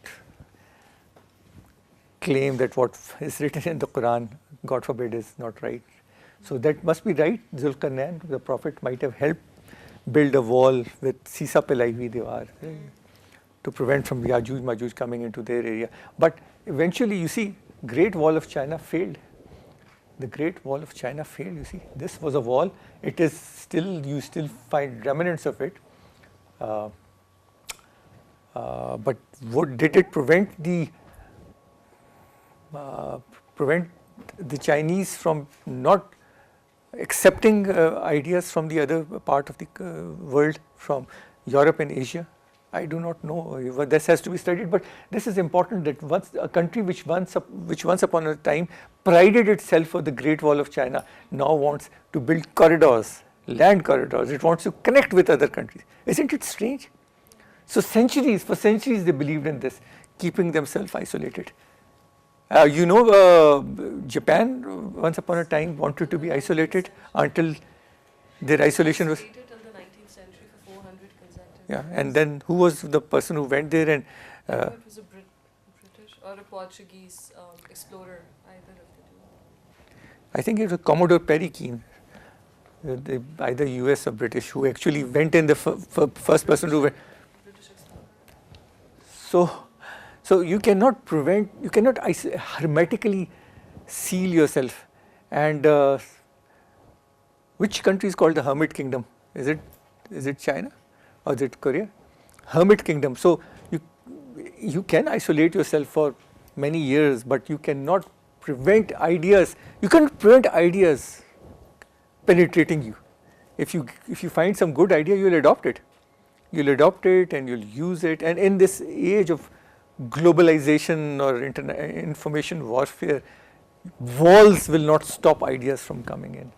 claim that what is written in the Quran, God forbid, is not right. So that must be right. Zulkarnain, the prophet, might have helped build a wall with Sisa Pelaivi Diwar to prevent from Yajuj Majuj coming into their area. But eventually, you see, Great Wall of China failed. The Great Wall of China failed, you see. This was a wall. It is still, you still find remnants of it. But did it prevent the Chinese from not accepting ideas from the other part of the world, from Europe and Asia? I do not know. This has to be studied, but this is important that once a country which once upon a time prided itself for the Great Wall of China now wants to build corridors, land corridors. It wants to connect with other countries. Isn't it strange? So for centuries they believed in this, keeping themselves isolated. Japan once upon a time wanted to be isolated until their isolation was. Till the 19th century for 400 consecutive Yeah, years. and then who was the person who went there and? It was a British or a Portuguese explorer, either of the two. I think it was Commodore Perry Keene, either US or British, who actually went in the first person who went. British explorer. So you cannot hermetically seal yourself. And which country is called the Hermit Kingdom? Is it China or is it Korea? Hermit Kingdom. So you can isolate yourself for many years, but you cannot prevent ideas. You cannot prevent ideas penetrating you. If you find some good idea, you'll adopt it. You'll adopt it and you'll use it. And in this age of globalization or information warfare, walls will not stop ideas from coming in.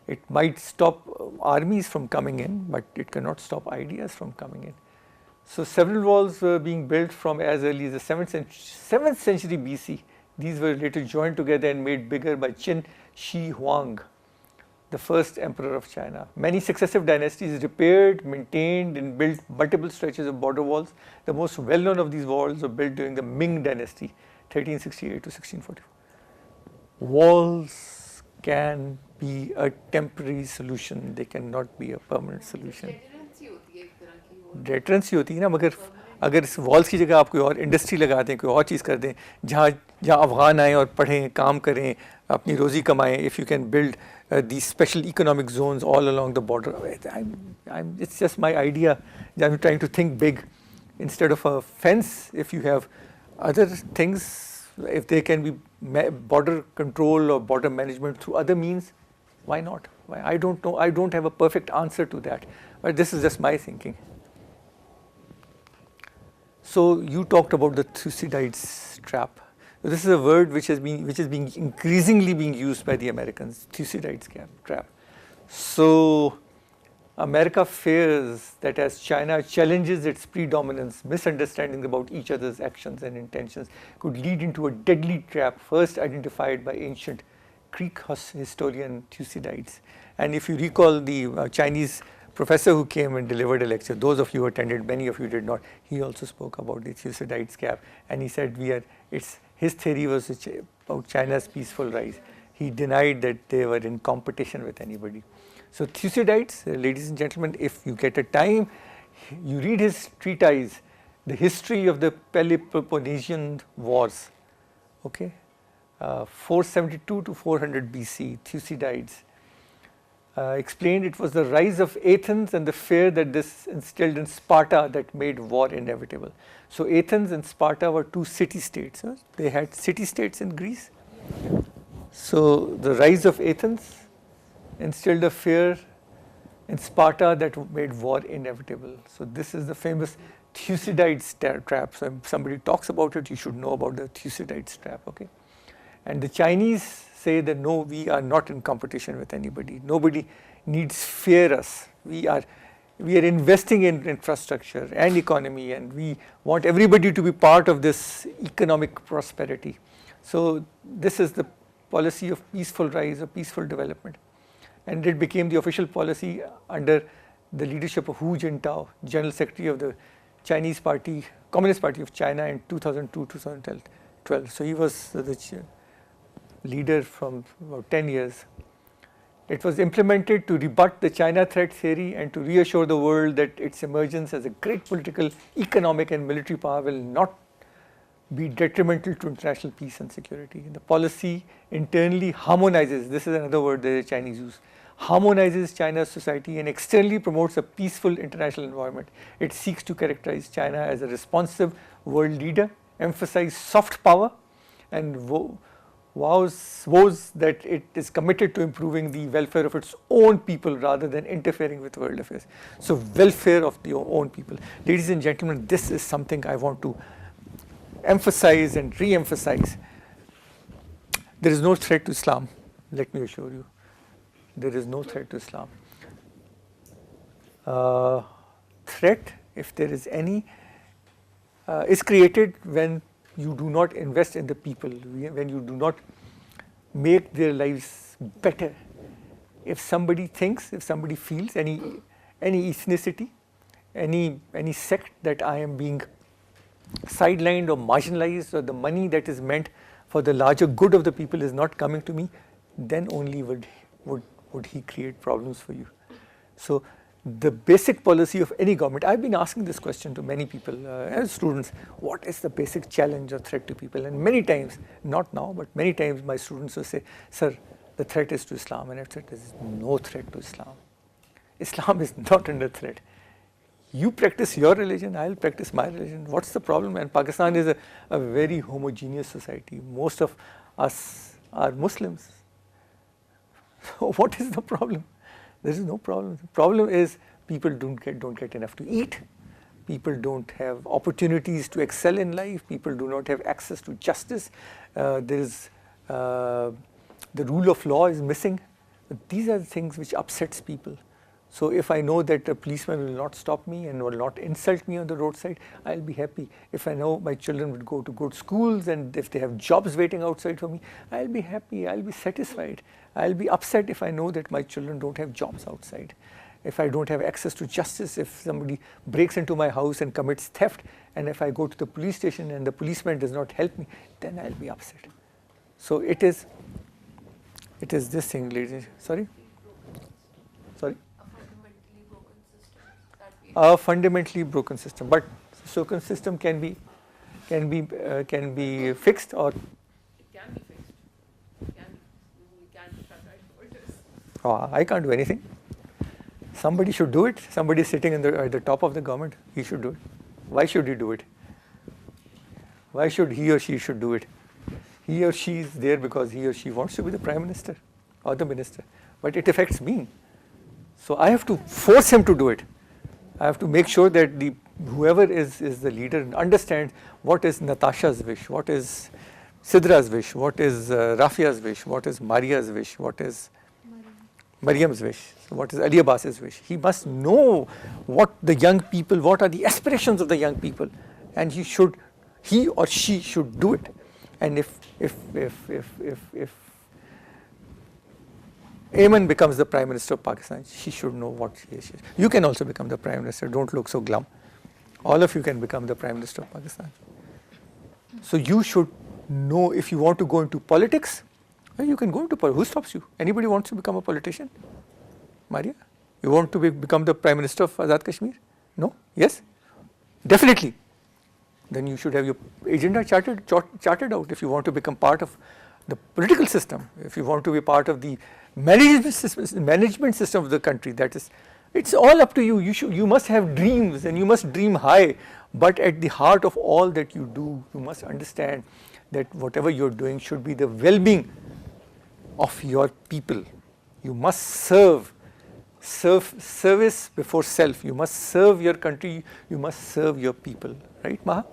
It might stop armies from coming in, but it cannot stop ideas from coming in. So several walls were being built from as early as the 7th century BC. These were later joined together and made bigger by Qin Shi Huang, the first emperor of China. Many successive dynasties repaired, maintained, and built multiple stretches of border walls. The most well-known of these walls were built during the Ming dynasty, 1368 to 1644. Walls can be a temporary solution, they cannot be a permanent solution. डेटरेंसी होती है ना, मगर अगर इस walls की जगह आप कोई और इंडस्ट्री लगा दें, कोई और चीज़ कर दें, जहाँ अफ़गान आएँ और पढ़ें, काम करें, अपनी रोज़ी कमाएं, if you can build these special economic zones all along the border. It's just my idea. I'm trying to think big. Instead of a fence, if you have other things, if there can be border control or border management through other means, why not? I don't know. I don't have a perfect answer to that. But this is just my thinking. So you talked about the Thucydides trap. So this is a word which is being increasingly being used by the Americans, Thucydides trap. So America fears that as China challenges its predominance, misunderstandings about each other's actions and intentions could lead into a deadly trap first identified by ancient Greek historian Thucydides. And if you recall, the Chinese professor who came and delivered a lecture, those of you who attended, many of you did not, he also spoke about the Thucydides gap, and he said his theory was about China's peaceful rise. He denied that they were in competition with anybody. So Thucydides, ladies and gentlemen, if you get a time, you read his treatise, The History of the Peloponnesian Wars, okay, 472 to 400 BC, Thucydides explained it was the rise of Athens and the fear that this instilled in Sparta that made war inevitable. So Athens and Sparta were two city-states. Huh? They had city-states in Greece. So the rise of Athens instilled a fear in Sparta that made war inevitable. So this is the famous Thucydides trap. So if somebody talks about it, you should know about the Thucydides trap. Okay, and the Chinese say that no, we are not in competition with anybody. Nobody needs fear us. We are investing in infrastructure and economy, and we want everybody to be part of this economic prosperity. So this is the policy of peaceful rise or peaceful development. And it became the official policy under the leadership of Hu Jintao, General Secretary of the Chinese Party, Communist Party of China in 2002-2012. So he was the leader from about 10 years. It was implemented to rebut the China threat theory and to reassure the world that its emergence as a great political, economic and military power will not be detrimental to international peace and security. The policy internally harmonizes, this is another word the Chinese use, harmonizes China's society and externally promotes a peaceful international environment. It seeks to characterize China as a responsive world leader, emphasize soft power, and vows that it is committed to improving the welfare of its own people rather than interfering with world affairs. So welfare of the own people. Ladies and gentlemen, this is something I want to emphasize and re-emphasize. There is no threat to Islam, let me assure you. There is no threat to Islam. Threat, if there is any, is created when you do not invest in the people, when you do not make their lives better. If somebody thinks, if somebody feels, any ethnicity, any sect that I am being sidelined or marginalized, or the money that is meant for the larger good of the people is not coming to me, then only would he create problems for you. So the basic policy of any government, I've been asking this question to many people as students, what is the basic challenge or threat to people? And many times, not now, but many times my students will say, sir, the threat is to Islam. And I've said, there is no threat to Islam. Islam is not under threat. You practice your religion, I'll practice my religion. What's the problem? And Pakistan is a very homogeneous society. Most of us are Muslims. So what is the problem? There is no problem. The problem is people don't get enough to eat. People don't have opportunities to excel in life. People do not have access to justice. The rule of law is missing. But these are the things which upsets people. So if I know that a policeman will not stop me and will not insult me on the roadside, I'll be happy. If I know my children would go to good schools and if they have jobs waiting outside for me, I'll be happy, I'll be satisfied. I'll be upset if I know that my children don't have jobs outside. If I don't have access to justice, if somebody breaks into my house and commits theft, and if I go to the police station and the policeman does not help me, then I'll be upset. So it is this thing, ladies. Sorry? A fundamentally broken system, but broken system can be fixed, or It can be fixed. We can shut right borders. I can't do anything. Somebody should do it. Somebody is sitting at the top of the government. He should do it. Why should he do it? Why should he or she should do it? He or she is there because he or she wants to be the prime minister or the minister, but it affects me. So I have to force him to do it. I have to make sure that whoever is the leader understands what is Natasha's wish, what is Sidra's wish, what is Rafia's wish, what is Maria's wish, what is Mariam's wish, what is Ali Abbas's wish. He must know what the young people, what are the aspirations of the young people, and he or she should do it. And if Ayman becomes the Prime Minister of Pakistan, she should know what she is. You can also become the Prime Minister, don't look so glum. All of you can become the Prime Minister of Pakistan. So you should know if you want to go into politics, well, you can go into politics. Who stops you? Anybody wants to become a politician? Maria? You want to become the Prime Minister of Azad Kashmir? No? Yes? Definitely. Then you should have your agenda charted out if you want to become part of the political system, if you want to be part of the management system of the country. That is, it's all up to you. You must have dreams and you must dream high, but at the heart of all that you do, you must understand that whatever you're doing should be the well-being of your people. You must service before self. You must serve your country, you must serve your people, right, Maha?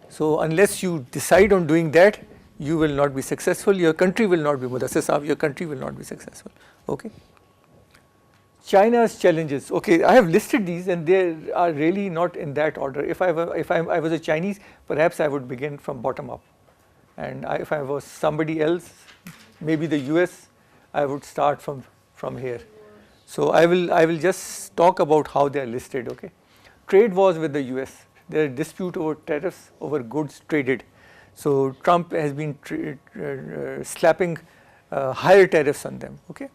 So unless you decide on doing that, you will not be successful, your country will not be Mudassir Sahab, your country will not be successful, okay? China's challenges, okay, I have listed these and they are really not in that order. If I was a Chinese, perhaps I would begin from bottom up. And if I was somebody else, maybe the US, I would start from here. So I will just talk about how they are listed, okay? Trade wars with the US, there are dispute over tariffs over goods traded. So Trump has been slapping higher tariffs on them, okay?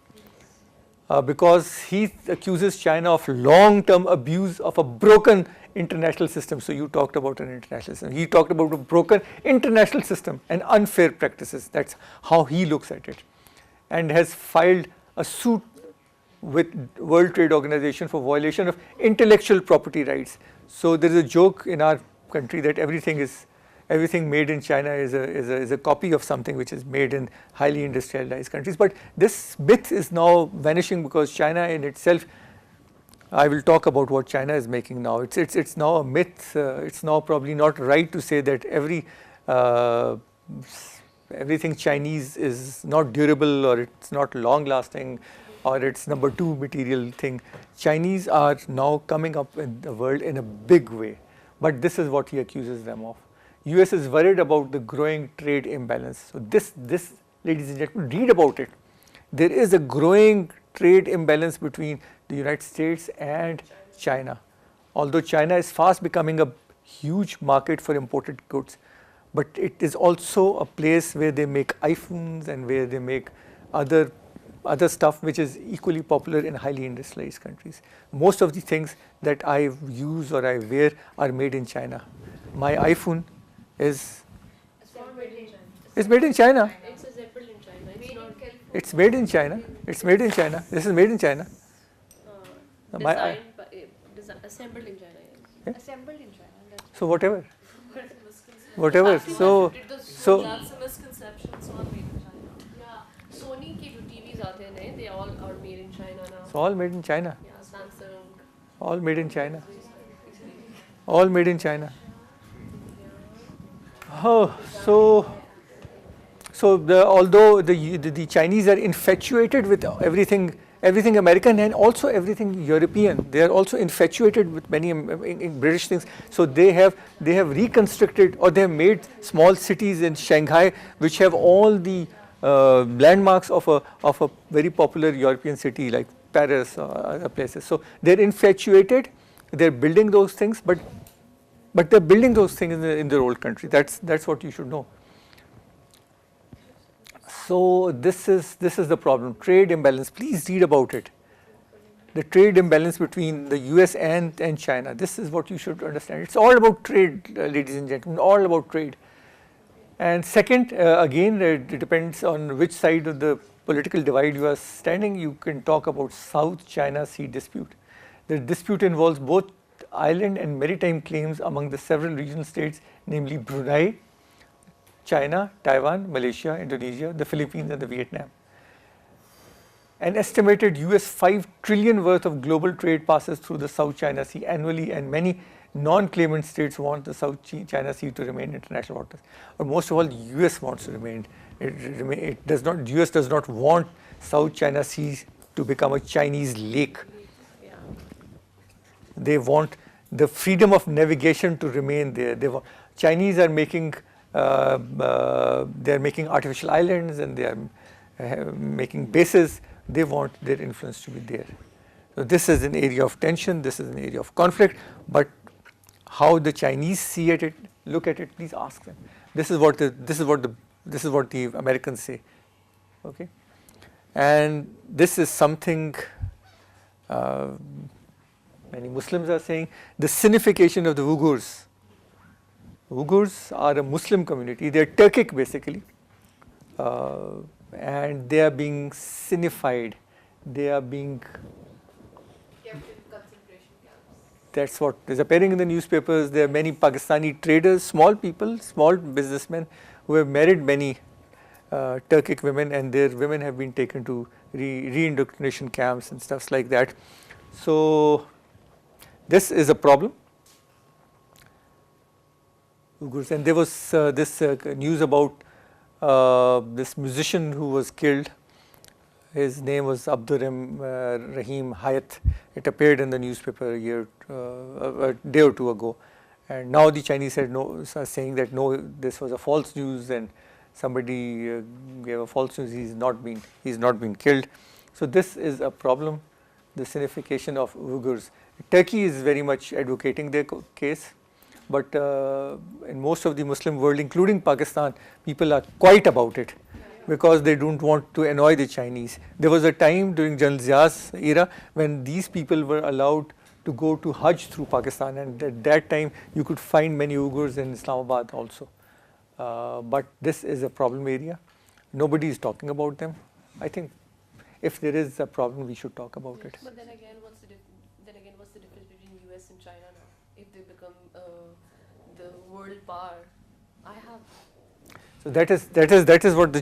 Because he accuses China of long-term abuse of a broken international system. So you talked about an international system. He talked about a broken international system and unfair practices. That's how he looks at it. And has filed a suit with World Trade Organization for violation of intellectual property rights. So there is a joke in our country that everything made in China is a copy of something which is made in highly industrialized countries. But this myth is now vanishing because China in itself, I will talk about what China is making now. It's now a myth. It's now probably not right to say that everything Chinese is not durable or it's not long lasting or it's number 2 material thing. Chinese are now coming up in the world in a big way. But this is what he accuses them of. US is worried about the growing trade imbalance. So this, ladies and gentlemen, read about it. There is a growing trade imbalance between the United States and China. Although China is fast becoming a huge market for imported goods, but it is also a place where they make iPhones and where they make other stuff which is equally popular in highly industrialized countries. Most of the things that I use or I wear are made in China. My iPhone is made in China. It's assembled in China. It's made in China. It's made in China. This is made in China. Assembled in China. Yeah? Assembled in China. That's So whatever. That's So a misconception. It's all made in China. Yeah. Sony ki jo TVs aate hain naye, they all are made in China now. it's all made in China. Yeah, Samsung. All made in China. All made in China. Oh, although the Chinese are infatuated with everything American and also everything European, they are also infatuated with many British things. So they have reconstructed or they have made small cities in Shanghai which have all the landmarks of a very popular European city like Paris or other places. So they're infatuated. They're building those things, but they're building those things in their old country. That's what you should know. So this is the problem. Trade imbalance. Please read about it. The trade imbalance between the US and China. This is what you should understand. It's all about trade, ladies and gentlemen. All about trade. And second, again, it depends on which side of the political divide you are standing. You can talk about South China Sea dispute. The dispute involves both island and maritime claims among the several regional states, namely Brunei, China, Taiwan, Malaysia, Indonesia, the Philippines and the Vietnam. An estimated US 5 trillion worth of global trade passes through the South China Sea annually, and many non-claimant states want the South China Sea to remain international waters. But most of all, the US wants to remain. It does not. US does not want South China Sea to become a Chinese lake. They want the freedom of navigation to remain there. Chinese are making artificial islands and they are making bases, they want their influence to be there. So this is an area of tension, this is an area of conflict, but how the Chinese see at it, look at it, please ask them. This is what the Americans say. Okay, and this is something many Muslims are saying, the Sinification of the Uyghurs. Uyghurs are a Muslim community, they are Turkic basically, and they are being Sinified, they are being, kept in concentration camps. that's what is appearing in the newspapers. There are many Pakistani traders, small people, small businessmen who have married many Turkic women, and their women have been taken to re-indoctrination camps and stuff like that. So this is a problem. Uyghurs, and there was this news about this musician who was killed. His name was Abdur Rahim Hayat. It appeared in the newspaper a day or two ago, and now the Chinese are saying that no, this was a false news, and somebody gave a false news. He's not been killed. So this is a problem, the Sinification of Uyghurs. Turkey is very much advocating their case, but in most of the Muslim world, including Pakistan, people are quiet about it because they don't want to annoy the Chinese. There was a time during General Zia's era when these people were allowed to go to Hajj through Pakistan, and at that time you could find many Uyghurs in Islamabad also. But this is a problem area. Nobody is talking about them. I think if there is a problem, we should talk about it. But then again, what's the difference between US and China now? If they become the world power, So that is what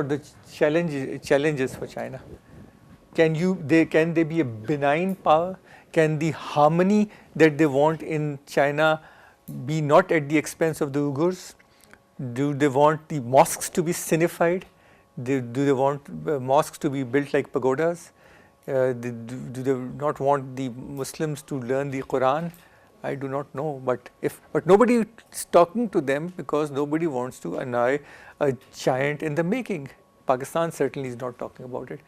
the challenge is for China. Can they be a benign power? Can the harmony that they want in China be not at the expense of the Uyghurs? Do they want the mosques to be Sinified? Do they want mosques to be built like pagodas? Do they not want the Muslims to learn the Quran? I do not know, but nobody is talking to them because nobody wants to annoy a giant in the making. Pakistan certainly is not talking about it,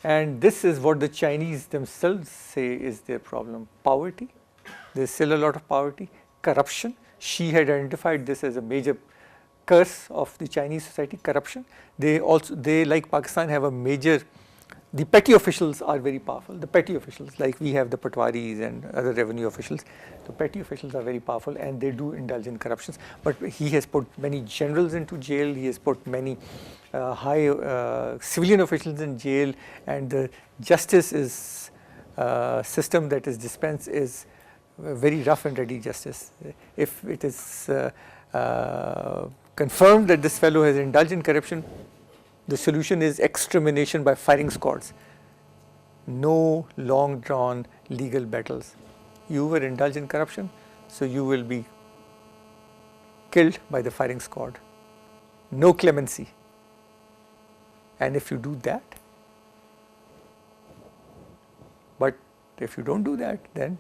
and this is what the Chinese themselves say is their problem: poverty. There's still a lot of poverty, corruption. She had identified this as a major curse of the Chinese society, corruption. They like Pakistan have a major, the petty officials are very powerful. The petty officials, like we have the Patwaris and other revenue officials, the petty officials are very powerful and they do indulge in corruptions. But he has put many generals into jail, he has put many high civilian officials in jail, and the justice is system that is dispensed is very rough and ready justice. If it is confirmed that this fellow has indulged in corruption, the solution is extermination by firing squads. No long drawn legal battles. You were indulged in corruption, so you will be killed by the firing squad. No clemency. And if you do that, but if you don't do that, then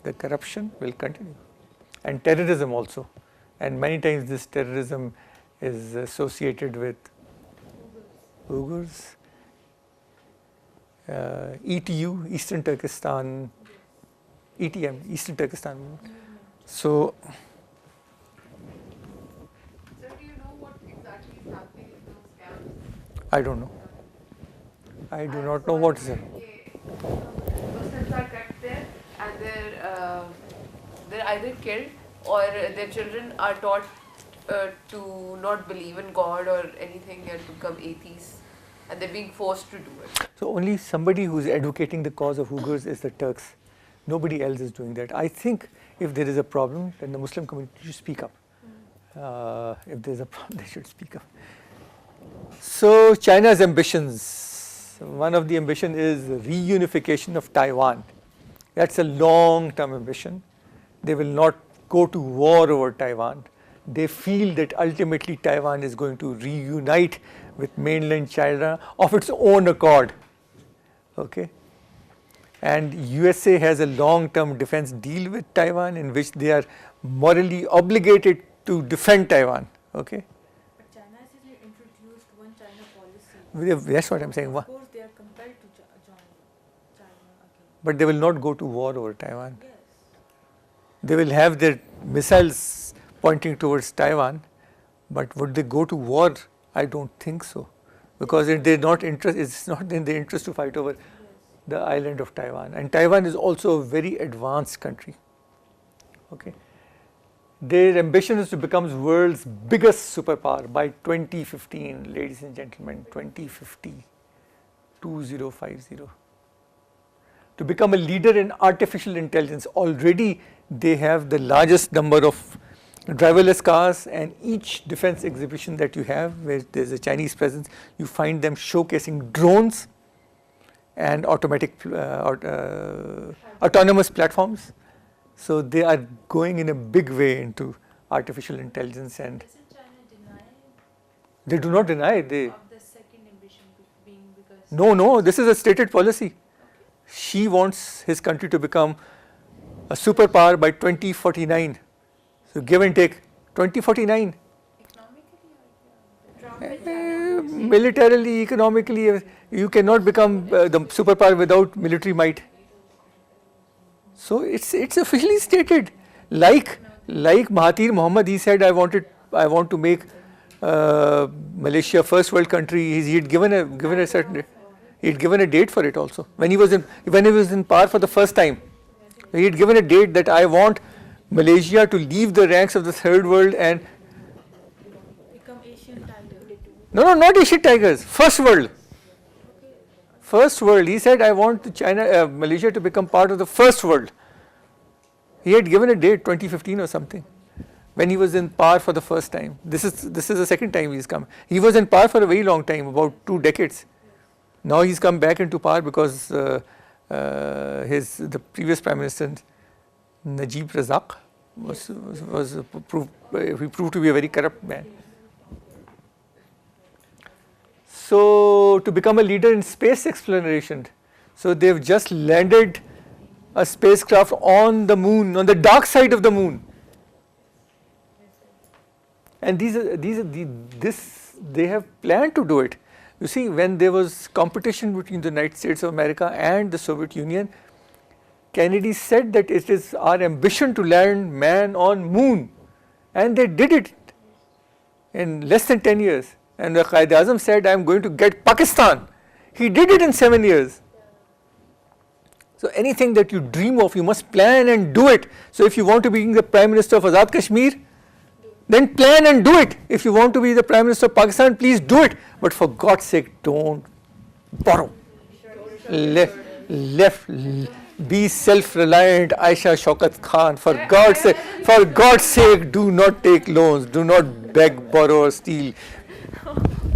the corruption will continue. And terrorism also. And many times this terrorism is associated with Uyghurs, ETU, Eastern Turkestan, ETM, Eastern Turkestan. So, Sir, do you know what exactly is happening in those camps? I don't know. I do not know what is it. Muslims are kept there and they're either killed or their children are taught to not believe in God or anything and to become atheists, and they're being forced to do it. So only somebody who is advocating the cause of Uyghurs is the Turks. Nobody else is doing that. I think if there is a problem, then the Muslim community should speak up. If there is a problem, they should speak up. So China's ambitions. One of the ambition is reunification of Taiwan. That's a long-term ambition. They will not go to war over Taiwan. They feel that ultimately Taiwan is going to reunite with mainland China of its own accord. Okay? And USA has a long-term defense deal with Taiwan in which they are morally obligated to defend Taiwan. Okay? But China has introduced one China That's what I'm saying. Of course, they are compelled to join China again. But they will not go to war over Taiwan. Yes. They will have their missiles pointing towards Taiwan, but would they go to war? I don't think so, because it's not in their interest to fight over the island of Taiwan. And Taiwan is also a very advanced country. Okay, their ambition is to become the world's biggest superpower by 2015, ladies and gentlemen, 2050, 2050. To become a leader in artificial intelligence. Already they have the largest number of driverless cars, and each defense exhibition that you have where there's a Chinese presence, you find them showcasing drones and autonomous platforms. So they are going in a big way into artificial intelligence, and Isn't China denying they do not deny they. of the second ambition being because No, this is a stated policy. She wants his country to become a superpower by 2049. So give and take, 2049. Militarily, economically, you cannot become the superpower without military might. So it's officially stated. Like Mahathir Mohamad, he said, I want to make Malaysia first world country. He had given a certain. He had given a date for it also. When he was in power for the first time, he had given a date that I want Malaysia to leave the ranks of the third world and Become Asian tiger. no, not Asian tigers, first world. First world. He said I want Malaysia to become part of the first world. He had given a date, 2015 or something, when he was in power for the first time. This is the second time he's come. He was in power for a very long time, about 2 decades. Now he's come back into power because the previous Prime Minister Najib Razak proved to be a very corrupt man. So to become a leader in space exploration, so they've just landed a spacecraft on the moon, on the dark side of the moon. And they have planned to do it. You see, when there was competition between the United States of America and the Soviet Union, Kennedy said that it is our ambition to land man on moon, and they did it in less than 10 years. And the Qaid-e-Azam said, I am going to get Pakistan. He did it in 7 years. So anything that you dream of, you must plan and do it. So if you want to be the Prime Minister of Azad Kashmir, then plan and do it. If you want to be the Prime Minister of Pakistan, please do it. But for God's sake, don't borrow. Be self-reliant, Aisha Shaukat Khan. For God's sake, do not take loans. Do not beg, borrow, or steal.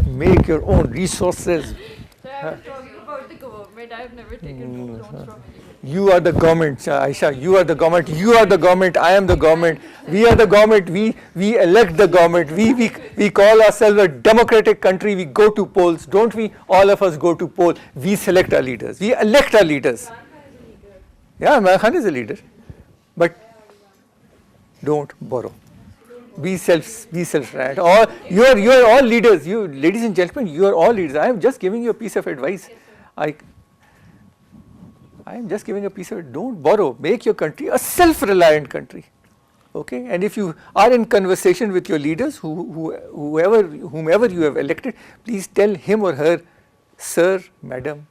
Make your own resources. So I was talking about the government. I have never taken loans from anyone. You are the government, Aisha. You are the government. You are the government. I am the government. We are the government. We elect the government. We call ourselves a democratic country. We go to polls. Don't we? All of us go to poll. We select our leaders. We elect our leaders. Yeah, Imran Khan is a leader. But don't borrow. Be self-reliant. Or you are all leaders. You, ladies and gentlemen, you are all leaders. I am just giving you a piece of advice. I am just giving a piece of it. Don't borrow. Make your country a self-reliant country. Okay? And if you are in conversation with your leaders, whomever you have elected, please tell him or her, sir, madam,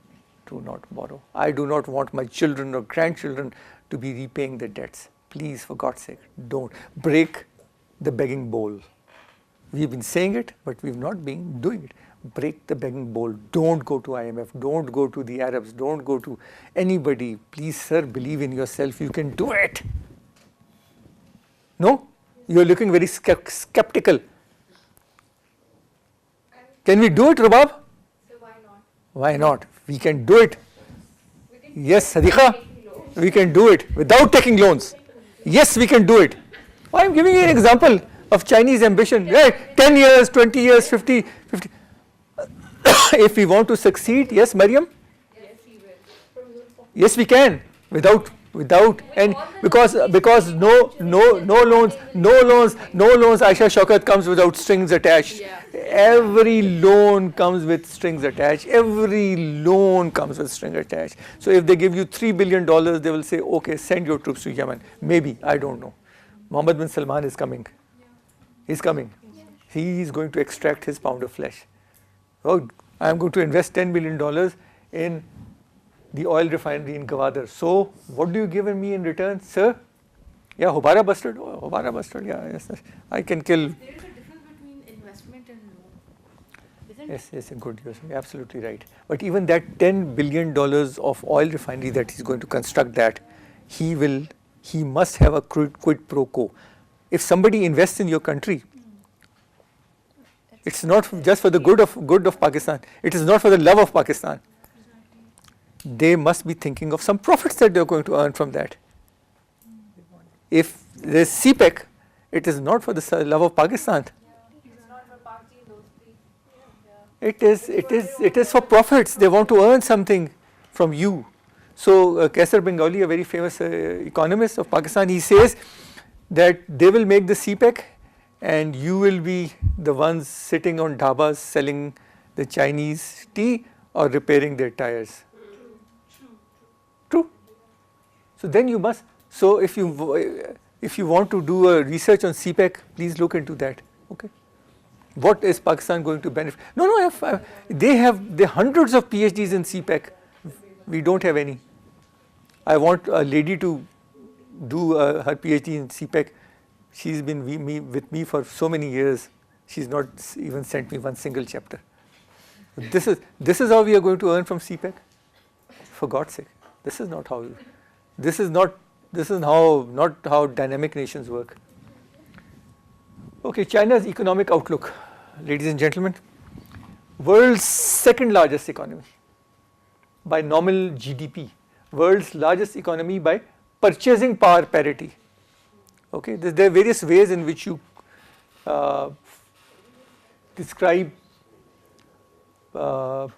do not borrow. I do not want my children or grandchildren to be repaying their debts. Please, for God's sake, don't. Break the begging bowl. We've been saying it, but we've not been doing it. Break the begging bowl. Don't go to IMF. Don't go to the Arabs. Don't go to anybody. Please, sir, believe in yourself. You can do it. No? You're looking very skeptical. Can we do it, Rubab? So why not? Why not? We can do it. Yes, Sadiqa, we can do it without taking loans. Yes, we can do it. I am giving you an example of Chinese ambition. Right? 10 years, 20 years, 50. If we want to succeed, yes, Mariam? Yes, he will. Yes, we can, without without, and because no loans, Aisha Shaukat comes without strings attached. Yeah. Every loan comes with strings attached. Every loan comes with string attached. So if they give you $3 billion, they will say, okay, send your troops to Yemen. Maybe, I don't know. Mohammed bin Salman is coming. He's coming. He is going to extract his pound of flesh. Oh, I am going to invest $10 billion in the oil refinery in Gwadar. So, what do you give me in return, sir? Yeah, Hobara bastard. Oh, Hobara bastard. Yeah, yes, I can kill. There is a difference between investment and loan, isn't Yes, yes, good. You're absolutely right. But even that $10 billion of oil refinery that he's going to construct, that he must have a quid pro quo. If somebody invests in your country, it's not just for the good of Pakistan. It is not for the love of Pakistan. They must be thinking of some profits that they're going to earn from that. If there's CPEC, it is not for the love of Pakistan. It is for profits. They want to earn something from you. So Kaisar Bengali, a very famous economist of Pakistan, he says that they will make the CPEC and you will be the ones sitting on dhabas selling the Chinese tea or repairing their tires. True. So then you must. So if you want to do a research on CPEC, please look into that. Okay. What is Pakistan going to benefit? No. They have hundreds of PhDs in CPEC. We don't have any. I want a lady to do her PhD in CPEC. She's been with me for so many years. She's not even sent me one single chapter. This is how we are going to earn from CPEC. For God's sake, this is not how. This is not how dynamic nations work. Okay, China's economic outlook, ladies and gentlemen. World's second largest economy by nominal GDP. World's largest economy by purchasing power parity. Okay, there are various ways in which you describe the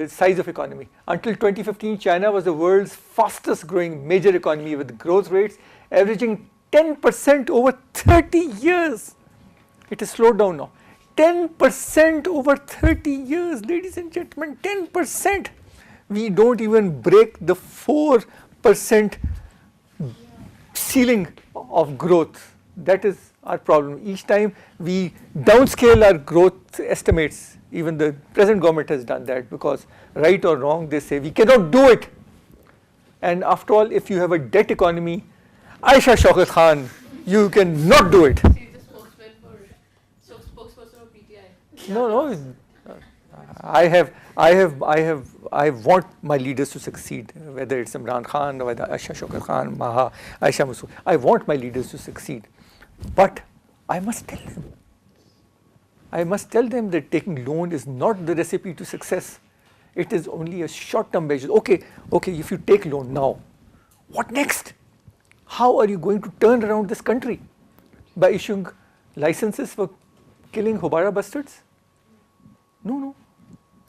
size of economy. Until 2015, China was the world's fastest growing major economy with growth rates averaging 10% over 30 years. It has slowed down now. 10% over 30 years, ladies and gentlemen, 10%. We don't even break the 4% ceiling of growth. That is our problem. Each time we downscale our growth estimates, even the present government has done that, because right or wrong they say we cannot do it. And after all, if you have a debt economy, Aisha Shaukat Khan, you cannot do it. She's the spokesperson of PTI. No. I want my leaders to succeed, whether it's Imran Khan or whether Aisha Shaukat Khan, Maha, Aisha Masood. I want my leaders to succeed. But I must tell them. I must tell them that taking loan is not the recipe to success. It is only a short-term measure. Okay, if you take loan now, what next? How are you going to turn around this country? By issuing licenses for killing Hobara bastards? No.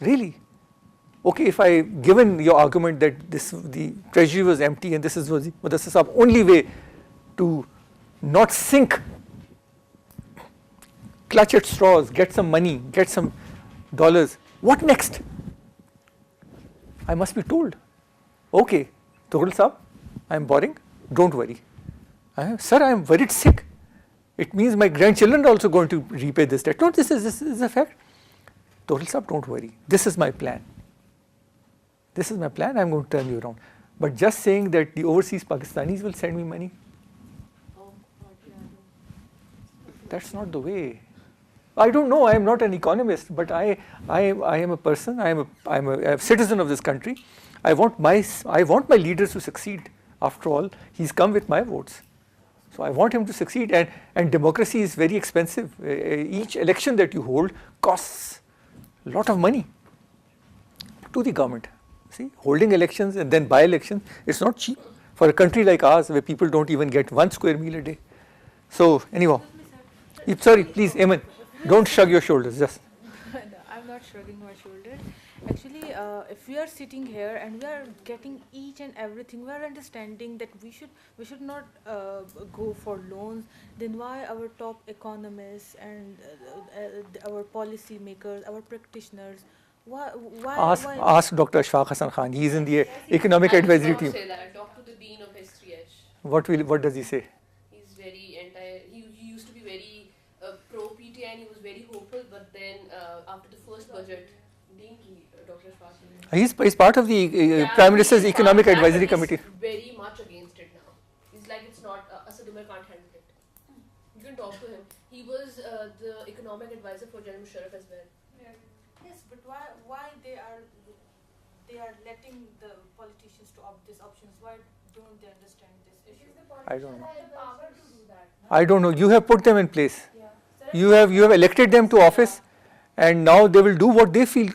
Really? Okay, if I given your argument that the treasury was empty and this was the only way to not sink, clutch at straws, get some money, get some dollars, what next? I must be told, okay, Tughral Saab, I am boring, don't worry. Sir, I am worried sick. It means my grandchildren are also going to repay this debt. No, this is a fact. Tughral Saab, don't worry. This is my plan. This is my plan. I am going to turn you around. But just saying that the overseas Pakistanis will send me money, that's not the way. I don't know. I am not an economist, but I am a person. I am a citizen of this country. I want my leaders to succeed. After all, he's come with my votes. So I want him to succeed, and democracy is very expensive. Each election that you hold costs a lot of money to the government. See, holding elections and then by-elections, it's not cheap for a country like ours where people don't even get 1 square meal a day. So anyhow, sorry, please, Amen, don't shrug your shoulders. Just. I'm not shrugging my shoulders. Actually, if we are sitting here and we are getting each and everything, we are understanding that we should not go for loans. Then why our top economists and our policy makers, our practitioners, why? Ask Dr. Ashfaq Hassan Khan. He is in the economic I will advisory not team. say that. Talk to the dean of STH. What does he say? He's very he used to be very pro PTI and he was very hopeful, but then after the first budget, Dean Dr. Shwasana. He's part of the Prime Minister's Economic Advisory Committee. Very much against it now. He's like, it's not, Asad Umar can't handle it. You can talk to him. He was the economic advisor for General Musharraf as well. Yes, but why they are letting the politicians to opt these options? Why don't they understand this issue? I don't know. I don't know. You have put them in place. You have elected them to office, and now they will do what they feel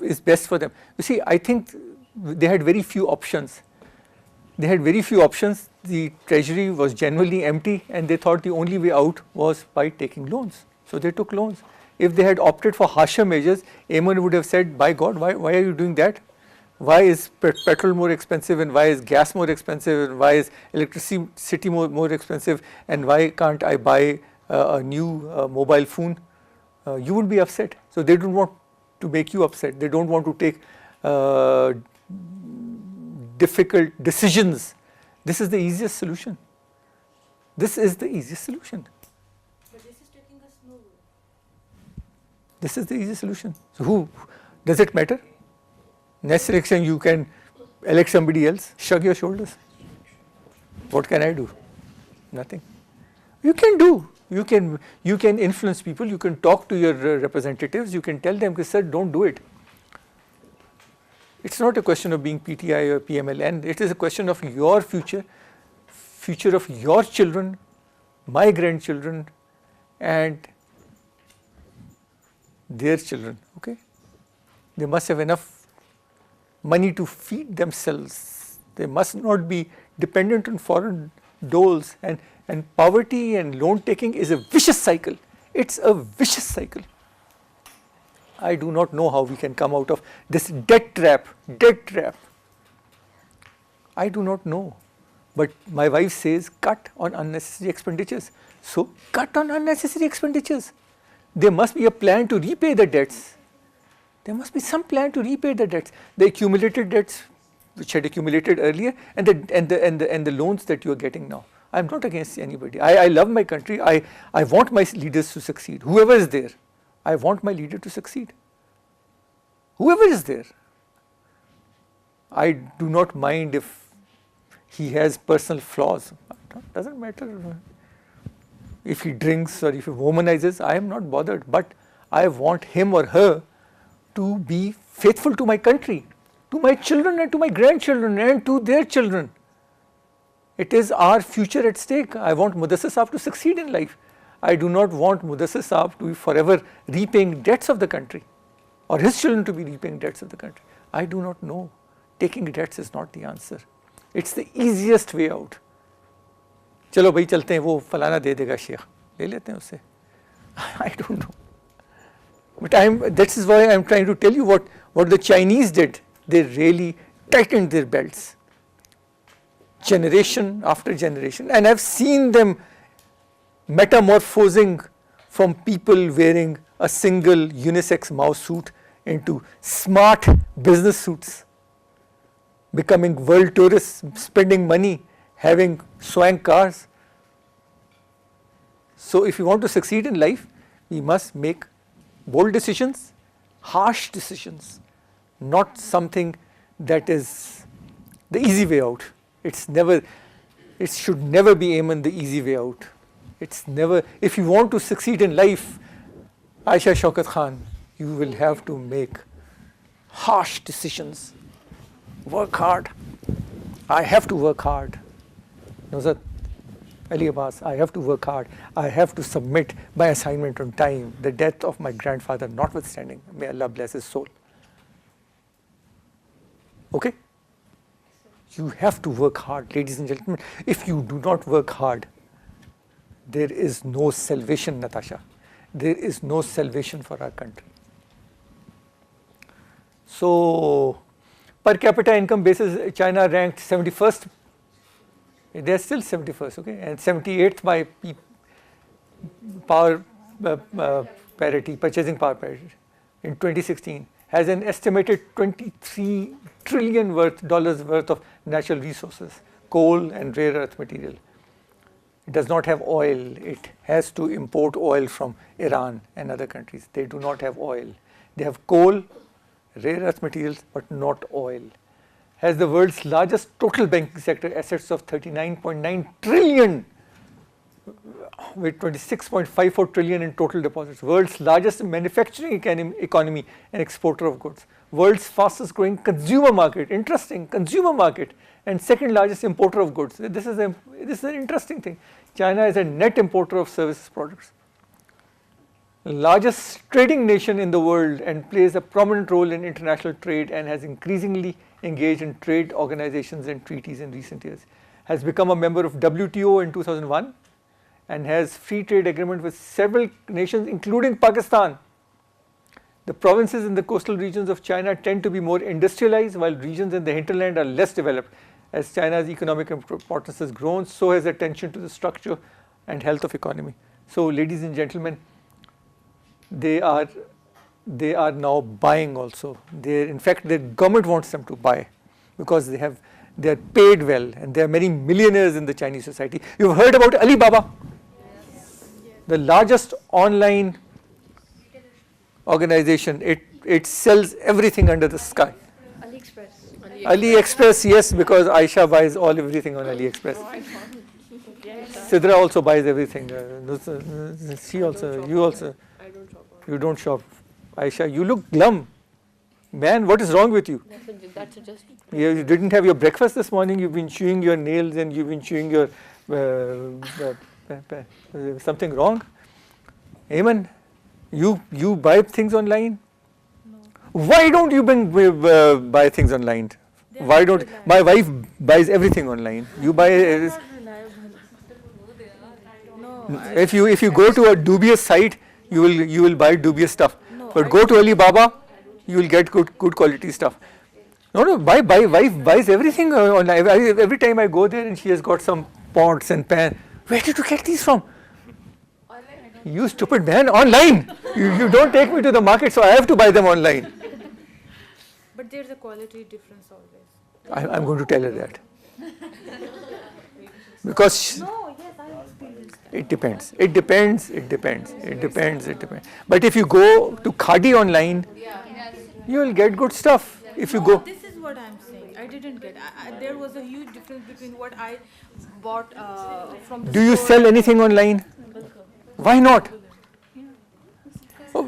is best for them. You see, I think they had very few options. The treasury was generally empty, and they thought the only way out was by taking loans. So they took loans. If they had opted for harsher measures, Ayman would have said, by God, why are you doing that? Why is petrol more expensive, and why is gas more expensive, and why is electricity more expensive, and why can't I buy a new mobile phone? You would be upset. So they don't want to make you upset. They don't want to take difficult decisions. This is the easiest solution. But this is taking us nowhere. This is the easiest solution. So who does it matter? Next election you can elect somebody else. Shrug your shoulders. What can I do? Nothing. You can influence people. You can talk to your representatives. You can tell them, sir, don't do it. It's not a question of being PTI or PMLN. It is a question of your future of your children, my grandchildren, and their children. Okay, they must have enough money to feed themselves. They must not be dependent on foreign doles, and poverty and loan taking is a vicious cycle. It's a vicious cycle. I do not know how we can come out of this debt trap. I do not know. But my wife says cut on unnecessary expenditures. So cut on unnecessary expenditures. There must be a plan to repay the debts. There must be some plan to repay the debts. The accumulated debts which had accumulated earlier, and the loans that you are getting now. I am not against anybody. I love my country. I want my leaders to succeed. Whoever is there, I want my leader to succeed. Whoever is there. I do not mind if he has personal flaws. It doesn't matter if he drinks or if he womanizes. I am not bothered. But I want him or her to be faithful to my country, to my children and to my grandchildren and to their children. It is our future at stake. I want Mudassir Saab to succeed in life. I do not want Mudassir Saab to be forever repaying debts of the country, or his children to be repaying debts of the country. I do not know. Taking debts is not the answer. It's the easiest way out. चलो भाई चलते हैं, वो फलाना दे देगा शेख, ले लेते हैं उससे. I don't know. But that is why I am trying to tell you what the Chinese did. They really tightened their belts, generation after generation, and I've seen them metamorphosing from people wearing a single unisex mouse suit into smart business suits, becoming world tourists, spending money, having swank cars. So if you want to succeed in life, we must make bold decisions, harsh decisions, not something that is the easy way out. It should never be Ayman the easy way out. It's never. If you want to succeed in life, Aisha Shaukat Khan, you will have to make harsh decisions. Work hard. I have to work hard. Nuzat Ali Abbas, I have to work hard. I have to submit my assignment on time. The death of my grandfather notwithstanding. May Allah bless his soul. Okay? You have to work hard, ladies and gentlemen. If you do not work hard, there is no salvation, Natasha. There is no salvation for our country. So per capita income basis, China ranked 71st. They are still 71st, okay, and 78th by power parity, purchasing power parity in 2016, has an estimated $23 trillion worth of natural resources, coal and rare earth material. It does not have oil. It has to import oil from Iran and other countries. They do not have oil. They have coal, rare earth materials, but not oil. Has the world's largest total banking sector assets of 39.9 trillion with 26.54 trillion in total deposits. World's largest manufacturing economy and exporter of goods. World's fastest growing consumer market, interesting, consumer market, and second largest importer of goods. This is an interesting thing. China is a net importer of services products. Largest trading nation in the world and plays a prominent role in international trade and has increasingly engaged in trade organizations and treaties in recent years. Has become a member of WTO in 2001 and has free trade agreement with several nations including Pakistan. The provinces in the coastal regions of China tend to be more industrialized while regions in the hinterland are less developed. As China's economic importance has grown, so has attention to the structure and health of economy. So ladies and gentlemen, they are now buying also. In fact, the government wants them to buy because they are paid well and there are many millionaires in the Chinese society. You've heard about Alibaba, the largest online organization. It sells everything under the sky. AliExpress, yes, because Aisha buys everything on AliExpress. Sidra also buys everything. She also, you also. You don't shop. Aisha, you look glum. Man, what is wrong with you? That's just. You didn't have your breakfast this morning, you've been chewing your nails and you've been chewing your something wrong? Amen. You buy things online? No. Why don't you buy things online? Why don't my wife buys everything online? You buy No, if you go to a dubious site, you will buy dubious stuff. No, But go to Alibaba, you will get good quality stuff. No, my wife buys everything online. Every time I go there and she has got some pots and pans. Where did you get these from? You stupid man, online. You don't take me to the market, so I have to buy them online. but there's a quality difference always. I'm going to tell her that. Because No, yes, I experienced that. it depends. But if you go to Khadi online, you will get good stuff. If you No, go, this is what I'm saying. I didn't get. There was a huge difference between what I bought from the do you store sell and- anything online? Why not? Oh,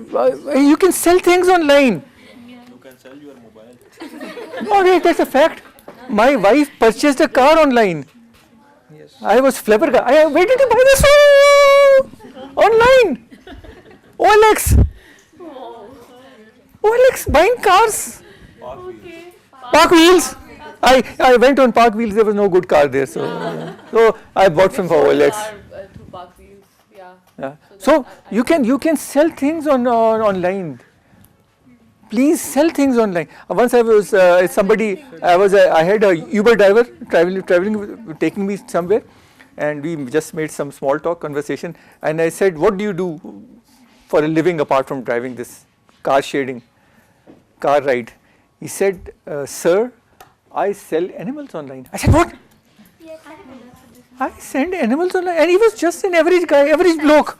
you can sell things online. You can sell your mobile. All right, that's a fact. My wife purchased a car online. Yes. I was flabbergasted. Where did you buy this? Online. OLX. OLX buying cars. Park Wheels. I went on Park Wheels. There was no good car there, so I bought some for OLX. Through Park Wheels, yeah. Yeah. So you can sell things online. Please sell things online. Once I was I had a Uber driver traveling taking me somewhere, and we just made some small talk conversation. And I said, "What do you do for a living apart from driving this car ride?" He said, "Sir, I sell animals online." I said, "What?" I send animals online, and he was just an average guy, average bloke.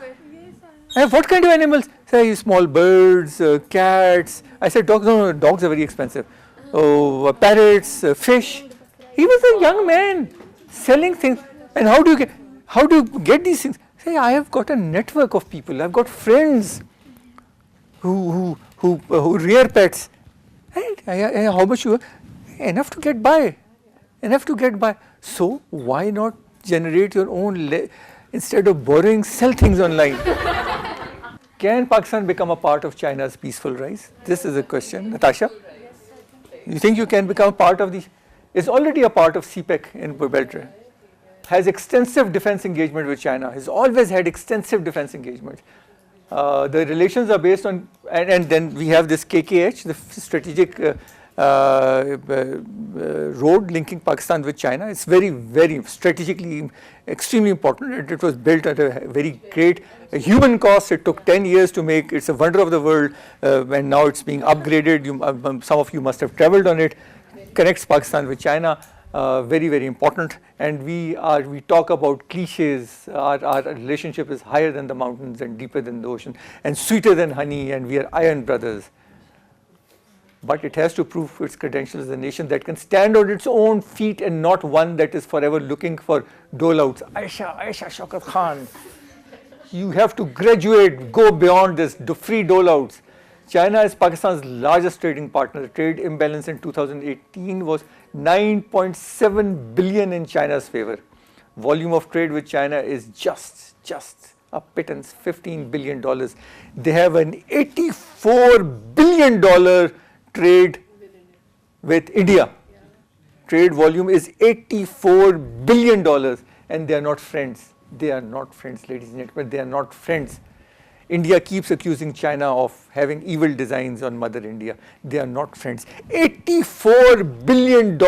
I have what kind of animals? Say small birds, cats. I said dogs. No, dogs are very expensive. Oh, parrots, fish. He was a young man selling things. And how do you get these things? Say, I have got a network of people. I've got friends who rear pets. And how much you? Enough to get by. So why not generate your own? Instead of borrowing, sell things online. Can Pakistan become a part of China's peaceful rise? This is a question. Natasha, you think you can become a part of it's already a part of CPEC in Beltray. Has extensive defense engagement with China. Has always had extensive defense engagement. The relations are based on, and then we have this KKH, the strategic road linking Pakistan with China. It's very, very strategically extremely important. It was built at a very great human cost. It took 10 years to make. It's a wonder of the world, and now it's being upgraded. Some of you must have traveled on it. Connects Pakistan with China. Very, very important. And we talk about cliches. Our relationship is higher than the mountains and deeper than the ocean and sweeter than honey, and we are iron brothers. But it has to prove its credentials as a nation that can stand on its own feet and not one that is forever looking for dole-outs. Aisha Shaukat Khan, you have to graduate, go beyond this, free dole-outs. China is Pakistan's largest trading partner. The trade imbalance in 2018 was 9.7 billion in China's favor. Volume of trade with China is just a pittance, $15 billion. They have an $84 billion trade with India. Trade volume is $84 billion, and they are not friends. They are not friends, ladies and gentlemen. They are not friends. India keeps accusing China of having evil designs on Mother India. They are not friends. $84 billion.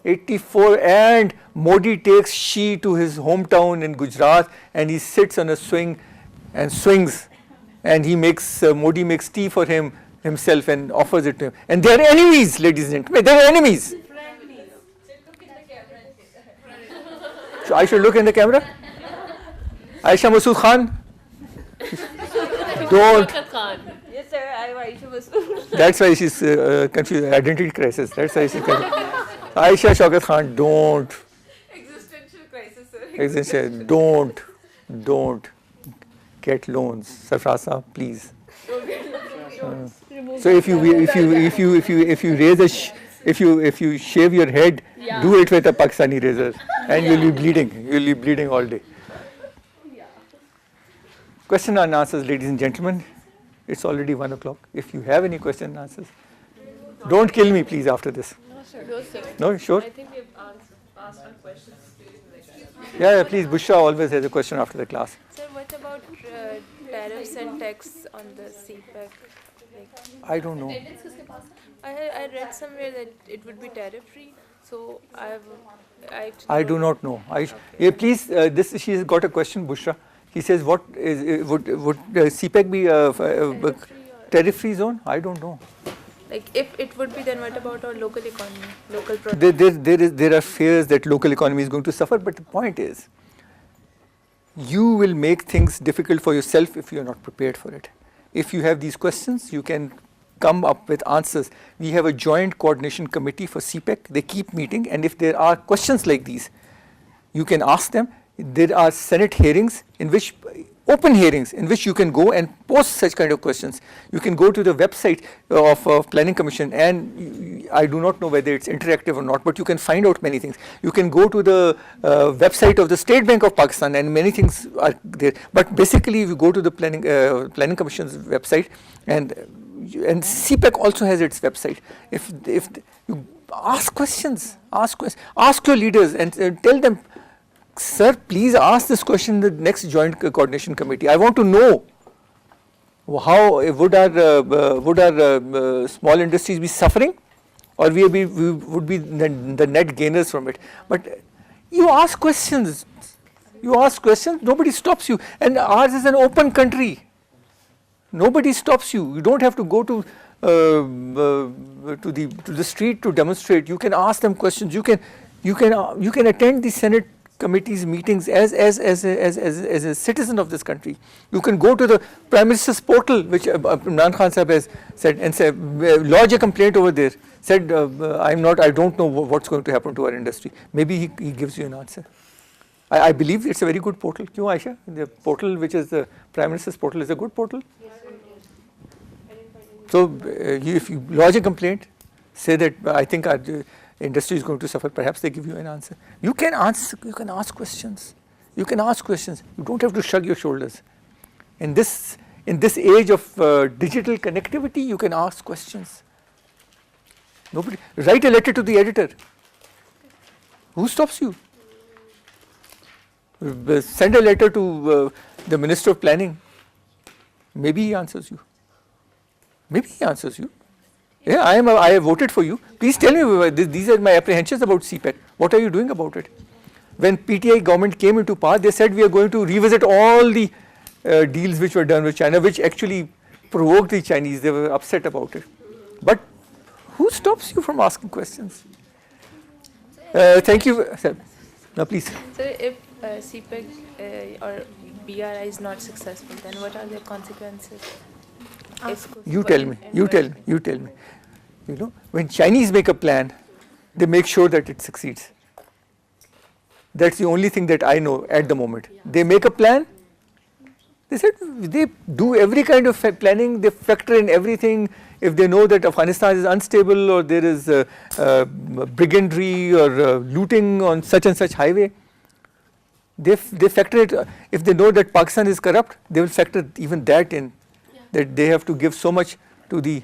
84, and Modi takes Xi to his hometown in Gujarat, and he sits on a swing and swings, and Modi makes tea for himself and offers it to him. And they are enemies, ladies and gentlemen. They are enemies. So I should look in the camera? Aisha Masood Khan? Don't. Yes, sir. I'm Aisha Masood. That's why she's confused. Identity crisis. That's why she's confused. Aisha Shaukat Khan, don't. Existential crisis, sir. Existential. Don't get loans. Sarfraza, please. So if you shave your head, do it with a Pakistani razor, and you'll be bleeding. You'll be bleeding all day. Question and answers, ladies and gentlemen. It's already 1 o'clock. If you have any question and answers, don't kill me, please, after this. No, sir. No, sir. No, sure? I think we've asked our questions. Yeah, please. Bushra always has a question after the class. Sir, what about tariffs and tax on the CPEC? I don't know. I read somewhere that it would be tariff-free, so I do not know. Yeah, please, she's got a question, Bushra. He says, would CPEC be a tariff-free zone? I don't know. Like, if it would be, then what about our local economy, local product? There are fears that local economy is going to suffer, but the point is, you will make things difficult for yourself if you are not prepared for it. If you have these questions, you can come up with answers. We have a joint coordination committee for CPEC. They keep meeting, and if there are questions like these, you can ask them. There are Senate hearings open hearings in which you can go and post such kind of questions. You can go to the website of Planning Commission, and I do not know whether it's interactive or not, but you can find out many things. You can go to the website of the State Bank of Pakistan, and many things are there. But basically, if you go to the Planning Commission's website, and CPEC also has its website. If you ask questions, ask your leaders and tell them, sir, please ask this question in the next joint coordination committee. I want to know how would our small industries be suffering, or we would be the net gainers from it. But you ask questions. Nobody stops you, and ours is an open country. Nobody stops you. You don't have to go to the street to demonstrate. You can ask them questions. You can attend the Senate committees meetings as a citizen of this country. You can go to the Prime Minister's portal, which Imran Khan Sahib has said, and say, lodge a complaint over there. Said, I don't know what's going to happen to our industry. Maybe he gives you an answer. I believe it's a very good portal. Kyun, Aisha? The portal, which is the Prime Minister's portal, is a good portal. So if you lodge a complaint, say that I think our industry is going to suffer, perhaps they give you an answer. You can ask questions. You don't have to shrug your shoulders. In this age of digital connectivity, you can ask questions. Write a letter to the editor. Who stops you? Send a letter to the Minister of Planning. Maybe he answers you. Maybe he answers you. Yeah, I have voted for you. Please tell me, these are my apprehensions about CPEC. What are you doing about it? When PTI government came into power, they said we are going to revisit all the deals which were done with China, which actually provoked the Chinese. They were upset about it. But who stops you from asking questions? Thank you. Sir. Now, please. So if CPEC or BRI is not successful, then what are the consequences? You tell me. You tell me. You tell me. You know, when Chinese make a plan, they make sure that it succeeds. That's the only thing that I know at the moment. They make a plan. They said they do every kind of planning. They factor in everything. If they know that Afghanistan is unstable or there is brigandry or looting on such and such highway, they factor it. If they know that Pakistan is corrupt, they will factor even that in. That they have to give so much to the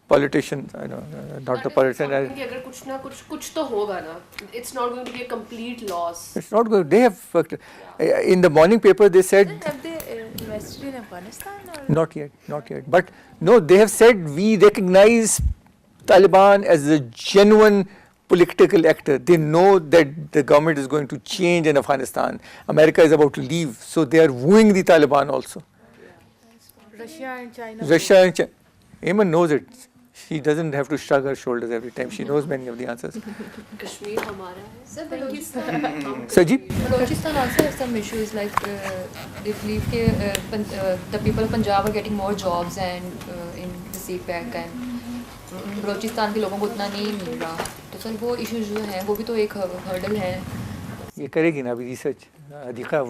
politician, not the politician. अगर कुछ ना कुछ तो होगा ना. It's not going to be a complete loss. It's not good. They have in the morning paper they said. Have they invested in Afghanistan? Or? Not yet, not yet. But no, they have said we recognize Taliban as a genuine political actor. They know that the government is going to change in Afghanistan. America is about to leave, so they are wooing the Taliban also. Russia and China. Russia and China. Ayman knows it. She doesn't have to shrug her shoulders every time. She knows many of the answers. Kashmir हमारा है. Sir, Sajid? Balochistan also has some issues like they believe the people of Punjab are getting more jobs and in the CPEC and Balochistan के लोगों को उतना नहीं मिल रहा. तो sir वो issues जो हैं वो भी तो एक hurdle है. ये करेगी ना अभी research. Adhika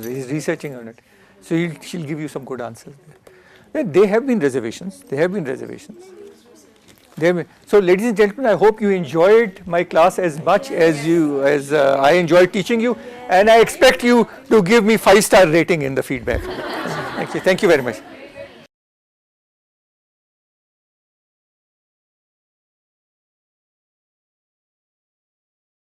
is researching on it. So she'll give you some good answers. There have been reservations. There have been reservations. So, ladies and gentlemen, I hope you enjoyed my class as much as I enjoyed teaching you, and I expect you to give me 5-star rating in the feedback. Thank you very much.